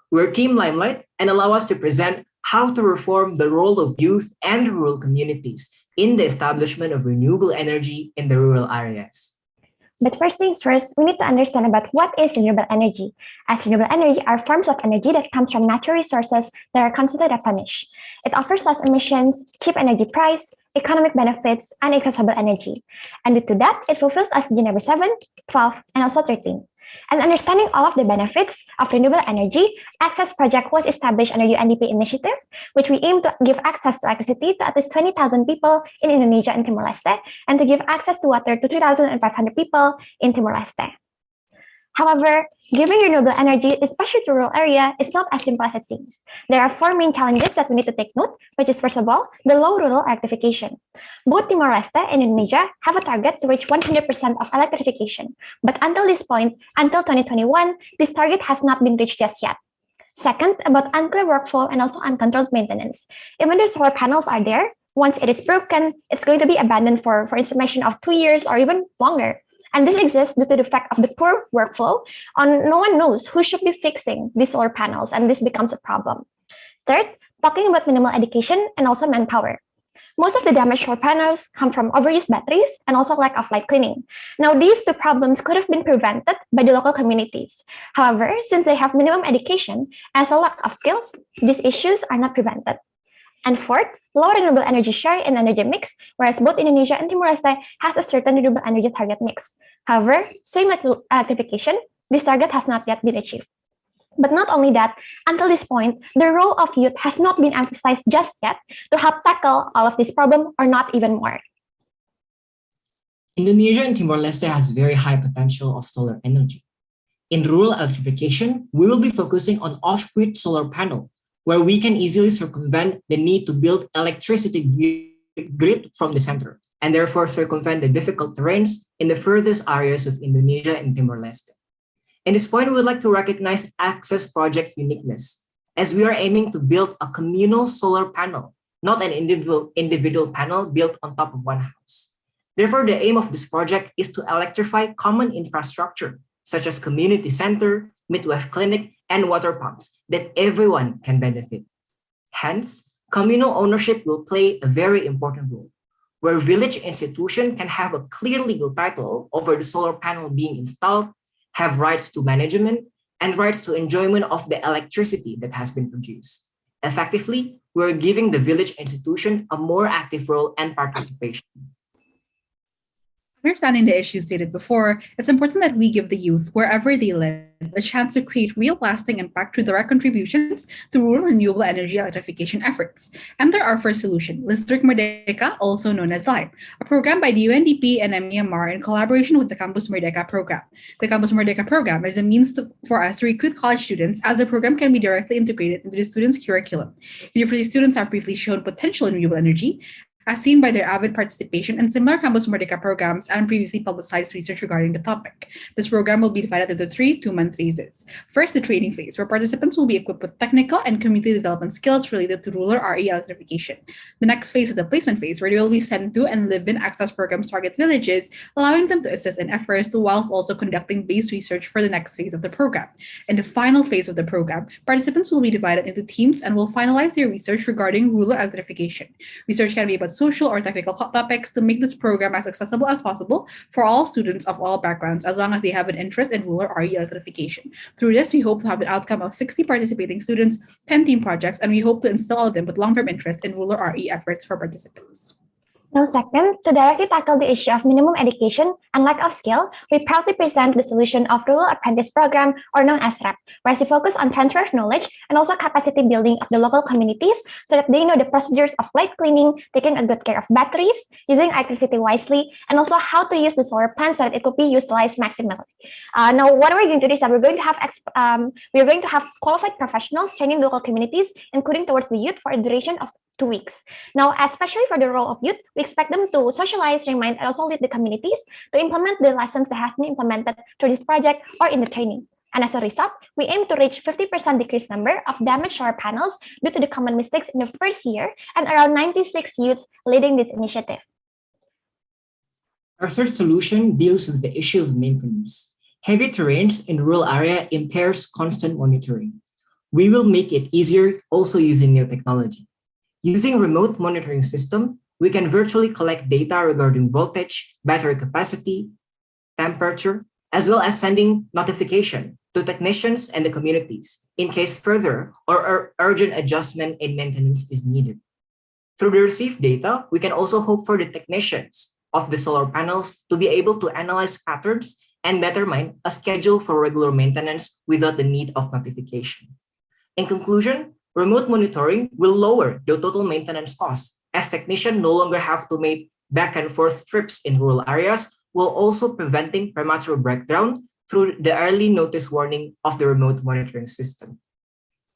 We're Team Limelight and allow us to present how to reform the role of youth and rural communities in the establishment of renewable energy in the rural areas. But first things first, we need to understand about what is renewable energy. As renewable energy are forms of energy that comes from natural resources that are constantly replenished. It offers us emissions, cheap energy price, economic benefits, and accessible energy. And due to that, it fulfills SDG number 7, 12, and also 13. And understanding all of the benefits of renewable energy, ACCESS Project was established under UNDP initiative, which we aim to give access to electricity to at least 20,000 people in Indonesia and Timor-Leste, and to give access to water to 3,500 people in Timor-Leste. However, giving renewable energy, especially to rural area, is not as simple as it seems. There are 4 main challenges that we need to take note, which is first of all, the low rural electrification. Both Timor-Leste and Indonesia have a target to reach 100% of electrification, but until this point, until 2021, this target has not been reached just yet. Second, about unclear workflow and also uncontrolled maintenance. Even though solar panels are there, once it is broken, it's going to be abandoned for installation of 2 years or even longer. And this exists due to the fact of the poor workflow. No one knows who should be fixing these solar panels, and this becomes a problem. Third, talking about minimal education and also manpower. Most of the damaged solar panels come from overused batteries and also lack of light cleaning. Now, these 2 problems could have been prevented by the local communities. However, since they have minimum education and a lack of skills, these issues are not prevented. And fourth, low renewable energy share in energy mix, whereas both Indonesia and Timor-Leste has a certain renewable energy target mix. However, same like electrification, this target has not yet been achieved. But not only that, until this point, the role of youth has not been emphasized just yet to help tackle all of this problem, or not even more. Indonesia and Timor-Leste has very high potential of solar energy. In rural electrification, we will be focusing on off-grid solar panel, where we can easily circumvent the need to build electricity grid from the center, and therefore circumvent the difficult terrains in the furthest areas of Indonesia and Timor-Leste. In this point, we would like to recognize ACCESS Project uniqueness, as we are aiming to build a communal solar panel, not an individual panel built on top of one house. Therefore, the aim of this project is to electrify common infrastructure, such as community center, midwife clinic, and water pumps that everyone can benefit. Hence, communal ownership will play a very important role, where village institution can have a clear legal title over the solar panel being installed, have rights to management, and rights to enjoyment of the electricity that has been produced. Effectively, we're giving the village institution a more active role and participation. Understanding the issues stated before, it's important that we give the youth, wherever they live, a chance to create real lasting impact through direct contributions to rural renewable energy electrification efforts. Enter our first solution, Listrik Merdeka, also known as LIME, a program by the UNDP and MEMR in collaboration with the Campus Merdeka program. The Campus Merdeka program is a means for us to recruit college students, as the program can be directly integrated into the students' curriculum. University students have briefly shown potential in renewable energy, as seen by their avid participation in similar Campus Merdeka programs and previously publicized research regarding the topic. This program will be divided into 3 2-month phases. First, the training phase, where participants will be equipped with technical and community development skills related to rural RE electrification. The next phase is the placement phase, where they will be sent to and live in ACCESS programs target villages, allowing them to assist in efforts whilst also conducting base research for the next phase of the program. In the final phase of the program, participants will be divided into teams and will finalize their research regarding rural electrification. Research can be about social or technical topics to make this program as accessible as possible for all students of all backgrounds, as long as they have an interest in rural RE electrification. Through this, we hope to have an outcome of 60 participating students, 10 team projects, and we hope to instill them with long-term interest in rural RE efforts for participants. Now, second, to directly tackle the issue of minimum education and lack of skill, we proudly present the solution of Rural Apprentice Program, or known as RAP, where we focus on transfer of knowledge and also capacity building of the local communities so that they know the procedures of light cleaning, taking a good care of batteries, using electricity wisely, and also how to use the solar plant so that it could be utilized maximally. Now, what we're going to do is that we're going to have qualified professionals training local communities, including towards the youth, for a duration of 2 weeks. Now, especially for the role of youth, we expect them to socialize, remind, and also lead the communities to implement the lessons that have been implemented through this project or in the training. And as a result, we aim to reach 50% decreased number of damaged solar panels due to the common mistakes in the first year and around 96 youths leading this initiative. Our third solution deals with the issue of maintenance. Heavy terrains in rural area impairs constant monitoring. We will make it easier also using new technology. Using remote monitoring system, we can virtually collect data regarding voltage, battery capacity, temperature, as well as sending notification to technicians and the communities in case further or urgent adjustment in maintenance is needed. Through the received data, we can also hope for the technicians of the solar panels to be able to analyze patterns and determine a schedule for regular maintenance without the need of notification. In conclusion, remote monitoring will lower the total maintenance cost, as technicians no longer have to make back and forth trips in rural areas, while also preventing premature breakdown through the early notice warning of the remote monitoring system.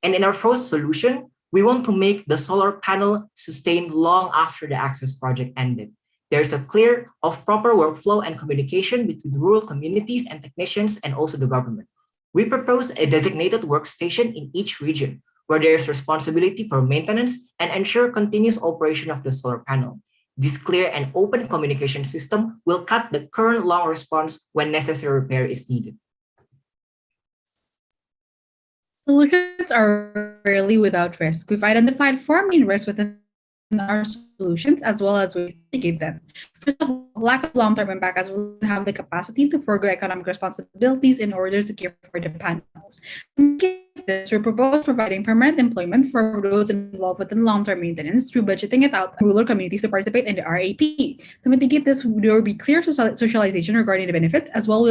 And in our fourth solution, we want to make the solar panel sustain long after the ACCESS project ended. There's a clear of proper workflow and communication between rural communities and technicians and also the government. We propose a designated workstation in each region, where there is responsibility for maintenance and ensure continuous operation of the solar panel. This clear and open communication system will cut the current long response when necessary repair is needed. Solutions are rarely without risk. We've identified 4 main risks within our solutions as well as ways to mitigate them. First of all, lack of long-term impact, as we don't have the capacity to forego economic responsibilities in order to care for the panels. To mitigate this, we propose providing permanent employment for those involved within long-term maintenance through budgeting it out to rural communities to participate in the RAP. To mitigate this, there will be clear socialization regarding the benefits, as well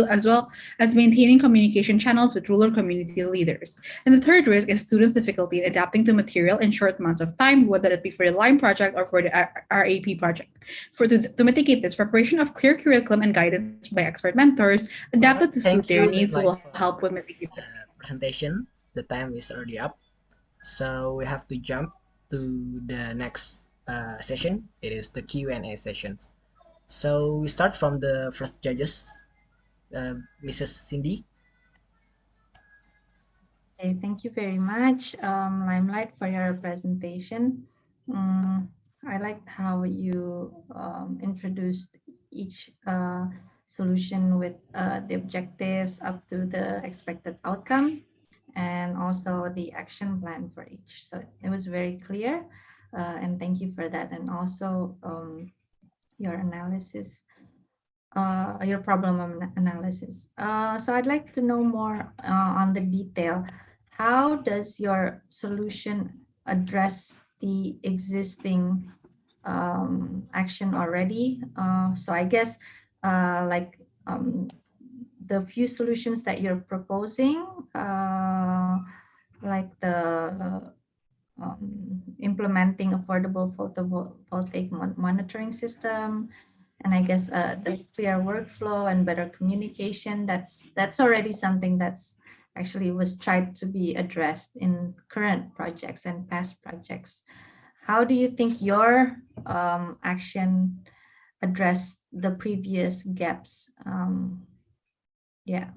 as maintaining communication channels with rural community leaders. And the third risk is students' difficulty in adapting to material in short amounts of time, whether it be for the LIME project or for the RAP project. To mitigate this, preparation of clear curriculum and guidance by expert mentors adapted to suit their needs will help with mitigating the presentation. The time is already up, so we have to jump to the next session. It is the Q&A sessions. So we start from the first judges, Mrs. Cindy. Okay, thank you very much, Limelight, for your presentation. I liked how you introduced each solution with the objectives up to the expected outcome, and also the action plan for each. So it was very clear, and thank you for that. And also your analysis, your problem analysis. So I'd like to know more on the detail. How does your solution address the existing action already? So I guess the few solutions that you're proposing, like the implementing affordable photovoltaic monitoring system, and I guess the clear workflow and better communication, that's already something that's actually was tried to be addressed in current projects and past projects. How do you think your action addressed the previous gaps? Yeah.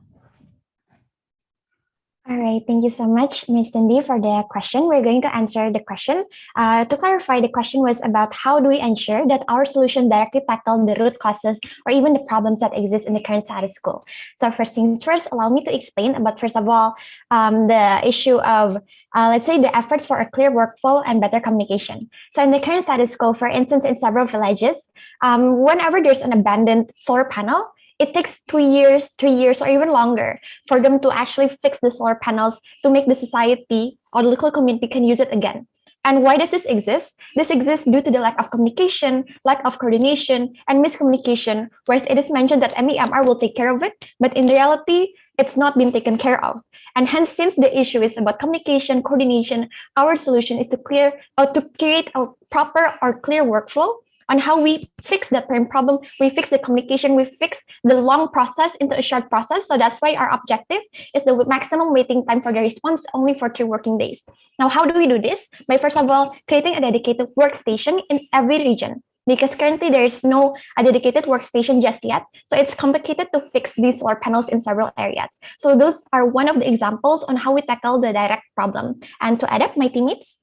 All right, thank you so much, Ms. Cindy, for the question. We're going to answer the question. To clarify, the question was about how do we ensure that our solution directly tackle the root causes or even the problems that exist in the current status quo. So first things first, allow me to explain about, first of all, the issue of, let's say, the efforts for a clear workflow and better communication. So in the current status quo, for instance, in several villages, whenever there's an abandoned solar panel, it takes 2 years, 3 years, or even longer for them to actually fix the solar panels to make the society or the local community can use it again. And why does this exist? This exists due to the lack of communication, lack of coordination, and miscommunication, whereas it is mentioned that MEMR will take care of it, but in reality, it's not been taken care of. And hence, since the issue is about communication, coordination, our solution is to create a proper or clear workflow on how we fix that problem. We fix the communication, we fix the long process into a short process. So that's why our objective is the maximum waiting time for the response only for 3 working days. Now, how do we do this? By first of all, creating a dedicated workstation in every region, because currently there is no dedicated workstation just yet. So it's complicated to fix these solar panels in several areas. So those are one of the examples on how we tackle the direct problem. And to add up, my teammates.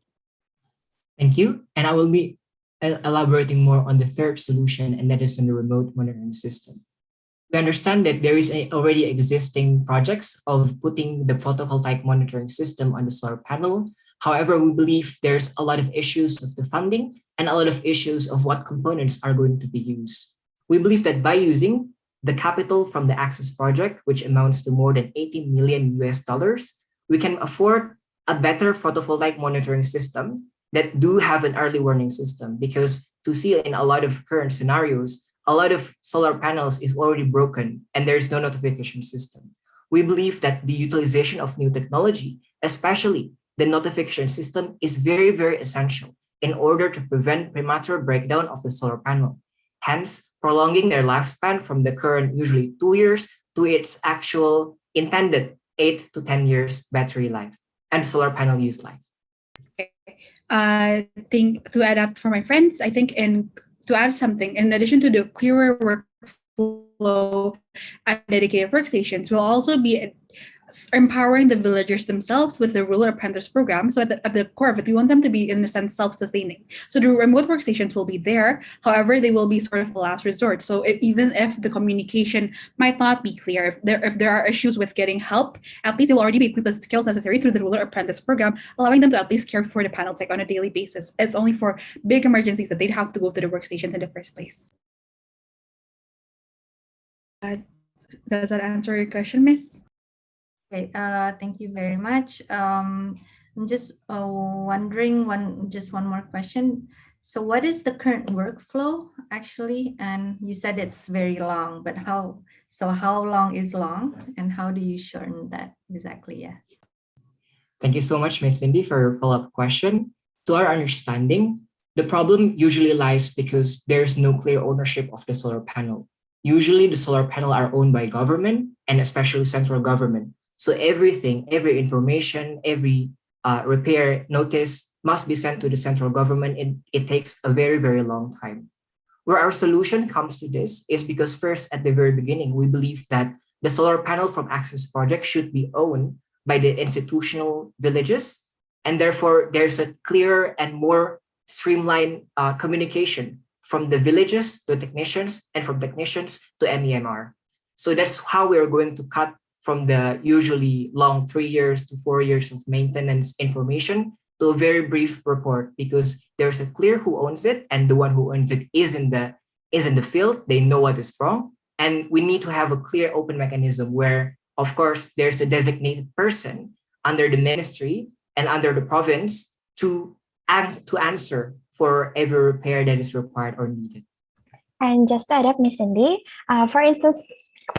Thank you. And I will be elaborating more on the third solution, and that is on the remote monitoring system. We understand that there is already existing projects of putting the photovoltaic monitoring system on the solar panel. However, we believe there's a lot of issues of the funding and a lot of issues of what components are going to be used. We believe that by using the capital from the ACCESS project, which amounts to more than $80 million, we can afford a better photovoltaic monitoring system that do have an early warning system, because to see in a lot of current scenarios, a lot of solar panels is already broken and there's no notification system. We believe that the utilization of new technology, especially the notification system, is very, very essential in order to prevent premature breakdown of the solar panel, hence prolonging their lifespan from the current usually 2 years to its actual intended 8 to 10 years battery life and solar panel use life. I think to add up for my friends, I think to add something, in addition to the clearer workflow and dedicated workstations, will also be empowering the villagers themselves with the rural apprentice program. So at the core of it, we want them to be, in a sense, self-sustaining. So the remote workstations will be there. However, they will be sort of a last resort. So even if the communication might not be clear, if there are issues with getting help, at least they will already be equipped with the skills necessary through the rural apprentice program, allowing them to at least care for the panels like on a daily basis. It's only for big emergencies that they'd have to go to the workstations in the first place. Does that answer your question, Miss? Okay, thank you very much. I'm just wondering one more question. So what is the current workflow actually? And you said it's very long, but how long is long and how do you shorten that exactly? Yeah. Thank you so much, Ms. Cindy, for your follow-up question. To our understanding, the problem usually lies because there's no clear ownership of the solar panel. Usually the solar panel are owned by government and especially central government. So everything, every information, every repair notice must be sent to the central government. It takes a very, very long time. Where our solution comes to this is because first, at the very beginning, we believe that the solar panel from ACCESS project should be owned by the institutional villages. And therefore, there's a clearer and more streamlined communication from the villages to technicians and from technicians to MEMR. So that's how we're going to cut from the usually long 3 years to 4 years of maintenance information to a very brief report, because there's a clear who owns it, and the one who owns it is in the field. They know what is wrong, and we need to have a clear open mechanism where, of course, there's a designated person under the ministry and under the province to answer for every repair that is required or needed. And just to add up, Ms. Cindy, for instance,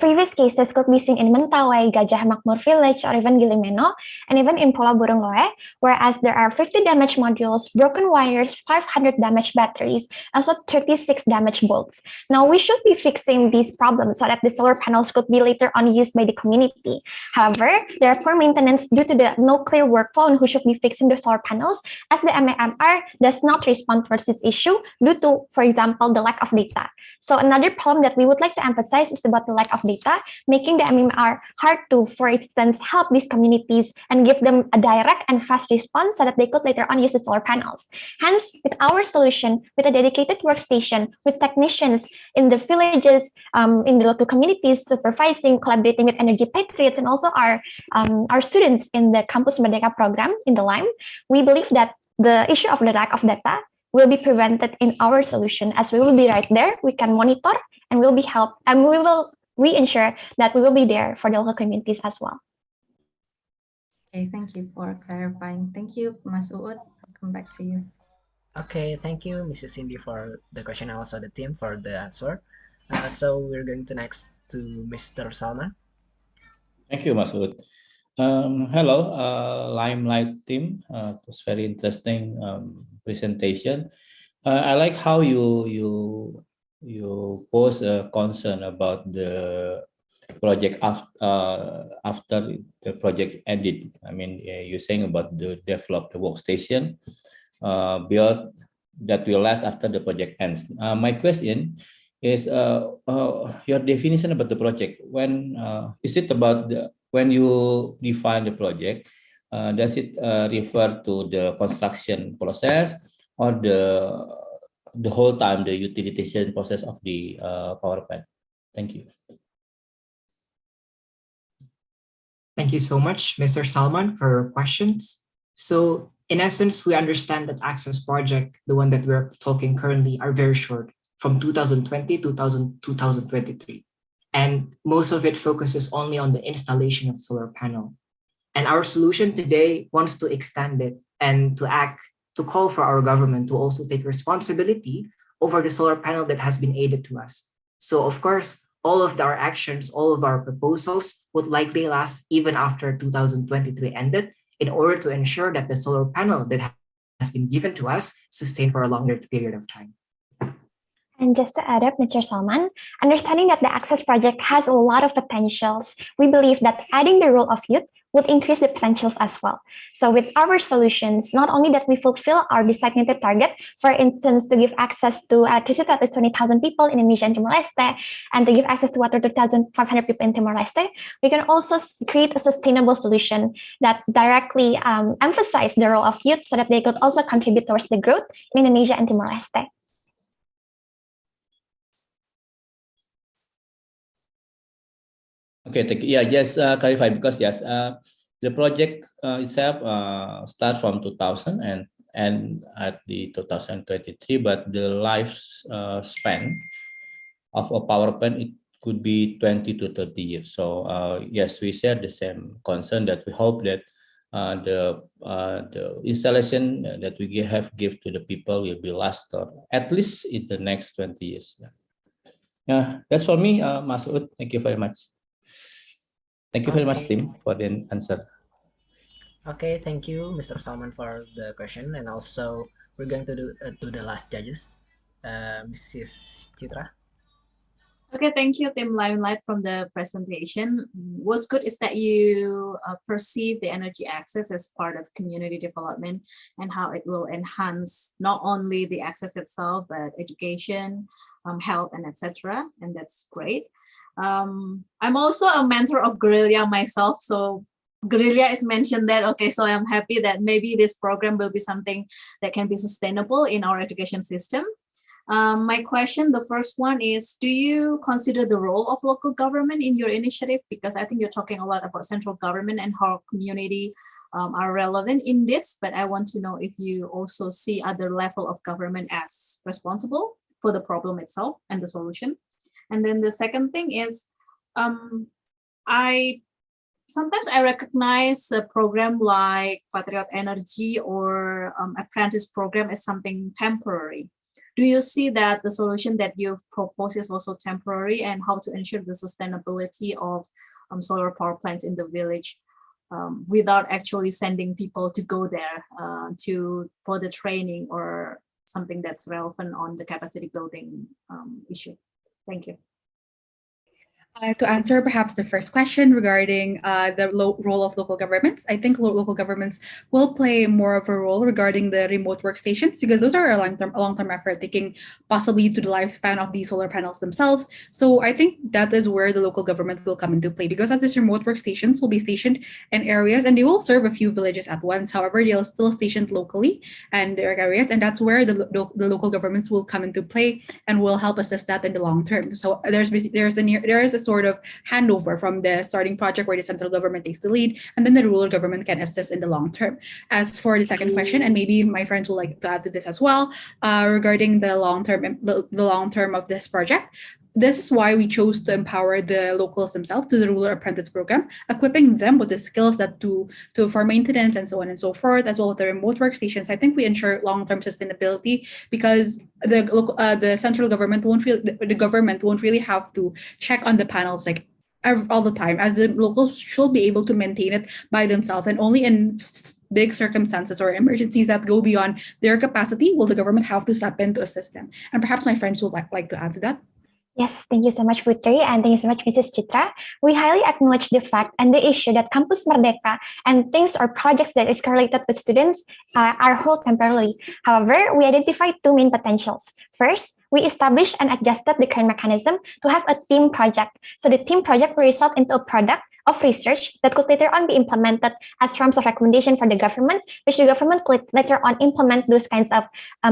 previous cases could be seen in Mentawai, Gajah Makmur Village, or even Gilimeno, and even in Pulau Burung Loe, whereas there are 50 damaged modules, broken wires, 500 damaged batteries, also 36 damaged bolts. Now, we should be fixing these problems so that the solar panels could be later on used by the community. However, there are poor maintenance due to the no clear workflow on who should be fixing the solar panels, as the MEMR does not respond towards this issue due to, for example, the lack of data. So another problem that we would like to emphasize is about the lack of data, making the MEMR hard to, for instance, help these communities and give them a direct and fast response so that they could later on use the solar panels. Hence, with our solution, with a dedicated workstation, with technicians in the villages, in the local communities, supervising, collaborating with energy patriots, and also our students in the Campus Merdeka program in the Lime, we believe that the issue of the lack of data will be prevented in our solution, as we will be right there. We can monitor and will be helped, and we ensure that we will be there for the local communities as well. Okay, thank you for clarifying. Thank you, Mas Uut. come back to you. Okay, thank you, Mrs. Cindy, for the question and also the team for the answer. So we're going to next to Mr. Salman. Thank you, Masud. Hello, Limelight team. It was very interesting presentation. I like how you pose a concern about the project after the project ended. I mean, you're saying about the develop the workstation build that will last after the project ends. My question is your definition about the project. When is it about when you define the project? Does it refer to the construction process or the whole time the utilization process of the power plant? Thank you. Thank you so much, Mr. Salman, for your questions. So in essence, we understand that ACCESS project, the one that we're talking currently, are very short, from 2020 to 2023. And most of it focuses only on the installation of solar panel. And our solution today wants to extend it and to call for our government to also take responsibility over the solar panel that has been aided to us. So of course, all of our actions, all of our proposals would likely last even after 2023 ended, in order to ensure that the solar panel that has been given to us sustain for a longer period of time. And just to add up, Mr. Salman, understanding that the ACCESS project has a lot of potentials, we believe that adding the role of youth would increase the potentials as well. So with our solutions, not only that we fulfill our designated target, for instance, to give access to electricity to at least 20,000 people in Indonesia and Timor-Leste, and to give access to water to 2,500 people in Timor-Leste, we can also create a sustainable solution that directly emphasize the role of youth so that they could also contribute towards the growth in Indonesia and Timor-Leste. Okay, thank you. Yeah, just clarify because yes, the project itself starts from 2000 and at the 2023, but the life span of a power plant it could be 20 to 30 years. So yes, we share the same concern that we hope that the installation that we give to the people will be last at least in the next 20 years. Yeah, that's for me, Masud. Thank you very much. Thank you very much, team, for the answer. Okay, thank you, Mr. Salman, for the question, and also we're going to do to the last judges, Mrs. Citra. Okay, thank you, Team Limelight, from the presentation. What's good is that you perceive the energy access as part of community development and how it will enhance not only the access itself, but education, health, and etc. And that's great. I'm also a mentor of Guerrilla myself, so Guerrilla is mentioned there. Okay, so I'm happy that maybe this program will be something that can be sustainable in our education system. My question, the first one is, do you consider the role of local government in your initiative? Because I think you're talking a lot about central government and how community are relevant in this, but I want to know if you also see other level of government as responsible for the problem itself and the solution. And then the second thing is, sometimes I recognize a program like Patriot Energy or apprentice program as something temporary. Do you see that the solution that you've proposed is also temporary, and how to ensure the sustainability of solar power plants in the village without actually sending people to go there for the training or something that's relevant on the capacity building issue? Thank you. To answer perhaps the first question regarding the role of local governments, I think local governments will play more of a role regarding the remote workstations, because those are a long-term effort, taking possibly to the lifespan of these solar panels themselves. So I think that is where the local government will come into play, because as these remote workstations will be stationed in areas and they will serve a few villages at once. However, they'll still stationed locally and their areas, and that's where the local governments will come into play and will help assist that in the long term. So there is a sort of handover from the starting project where the central government takes the lead, and then the rural government can assist in the long term. As for the second question, and maybe my friends will like to add to this as well, regarding the long term of this project, this is why we chose to empower the locals themselves to the rural apprentice program, equipping them with the skills that for maintenance and so on and so forth, as well as the remote workstations. I think we ensure long-term sustainability because the central government won't really have to check on the panels like all the time, as the locals should be able to maintain it by themselves, and only in big circumstances or emergencies that go beyond their capacity will the government have to step in to assist them. And perhaps my friends would like to add to that. Yes, thank you so much, Putri, and thank you so much, Mrs. Chitra. We highly acknowledge the fact and the issue that Campus Merdeka and things or projects that is correlated with students are held temporarily. However, we identified two main potentials. First, we established and adjusted the current mechanism to have a team project. So the team project will result into a product of research that could later on be implemented as forms of recommendation for the government, which the government could later on implement those kinds of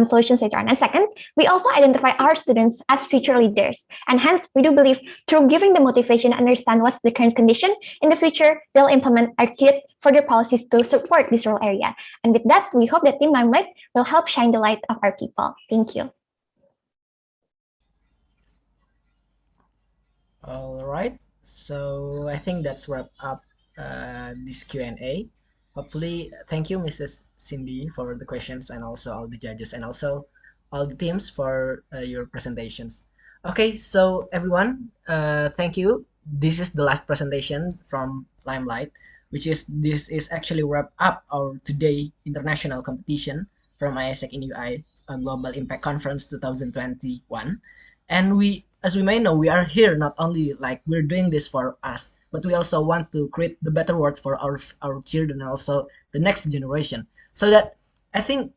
solutions later on. And second, we also identify our students as future leaders. And hence, we do believe through giving the motivation to understand what's the current condition, in the future, they'll implement or create further policies to support this rural area. And with that, we hope that Team Limelight will help shine the light of our people. Thank you. All right. So I think that's wrap up this Q&A. Hopefully, thank you, Mrs. Cindy, for the questions, and also all the judges, and also all the teams for your presentations. Okay, so everyone, thank you. This is the last presentation from Limelight, this is actually wrap up our today international competition from IESEC in UI Global Impact Conference 2021. And as we may know, we are here not only like we're doing this for us, but we also want to create the better world for our children and also the next generation. So that I think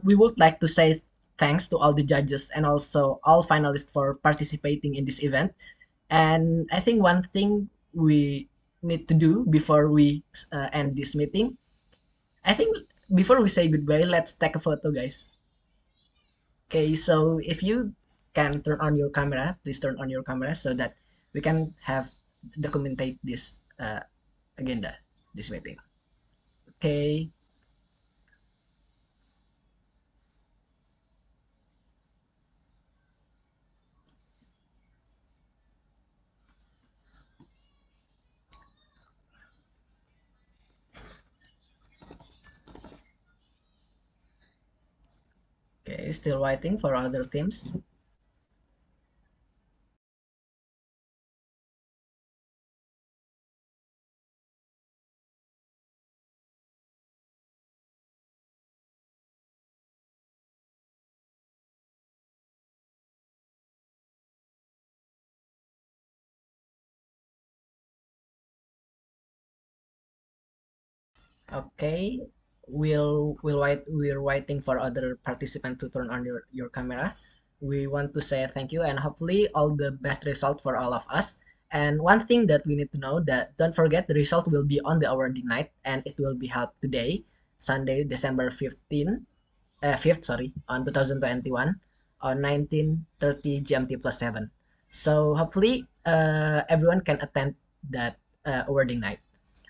we would like to say thanks to all the judges and also all finalists for participating in this event. And I think one thing we need to do before we end this meeting, I think before we say goodbye, let's take a photo, guys. Okay, so if you can turn on your camera, please turn on your camera so that we can have documentate this agenda, this meeting. Okay. Okay, still waiting for other teams. Okay, we're waiting for other participant to turn on your camera. We want to say thank you and hopefully all the best result for all of us. And one thing that we need to know that don't forget the result will be on the awarding night and it will be held today, Sunday, December 5th, on 2021 on 19:30 GMT plus 7. So hopefully everyone can attend that awarding night.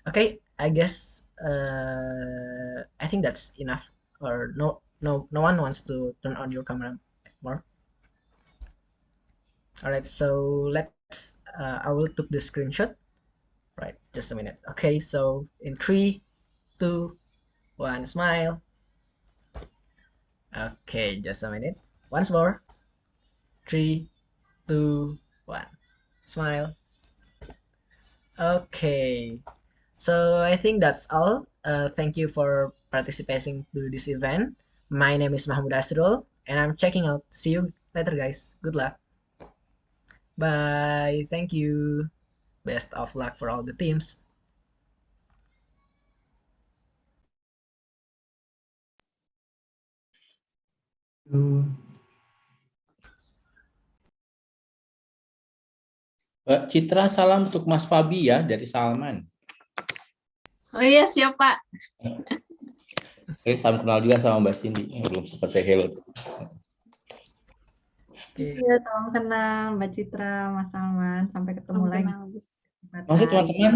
Okay, I guess I think that's enough. Or no one wants to turn on your camera more. All right, so let's. I will take the screenshot. Right, just a minute. Okay, so in 3, 2, 1, smile. Okay, just a minute. Once more. 3, 2, 1, smile. Okay. So I think that's all. Thank you for participating to this event. My name is Mahmud Asrul, and I'm checking out. See you later, guys. Good luck. Bye. Thank you. Best of luck for all the teams. Mbak Citra, salam untuk Mas Fabi ya dari Salman. Oh iya, siap Pak. Salam kenal juga sama Mbak Cindy. Belum sempat saya hello. Iya, salam kenal Mbak Citra, Mas Salman. Sampai ketemu lagi. Masih teman-teman,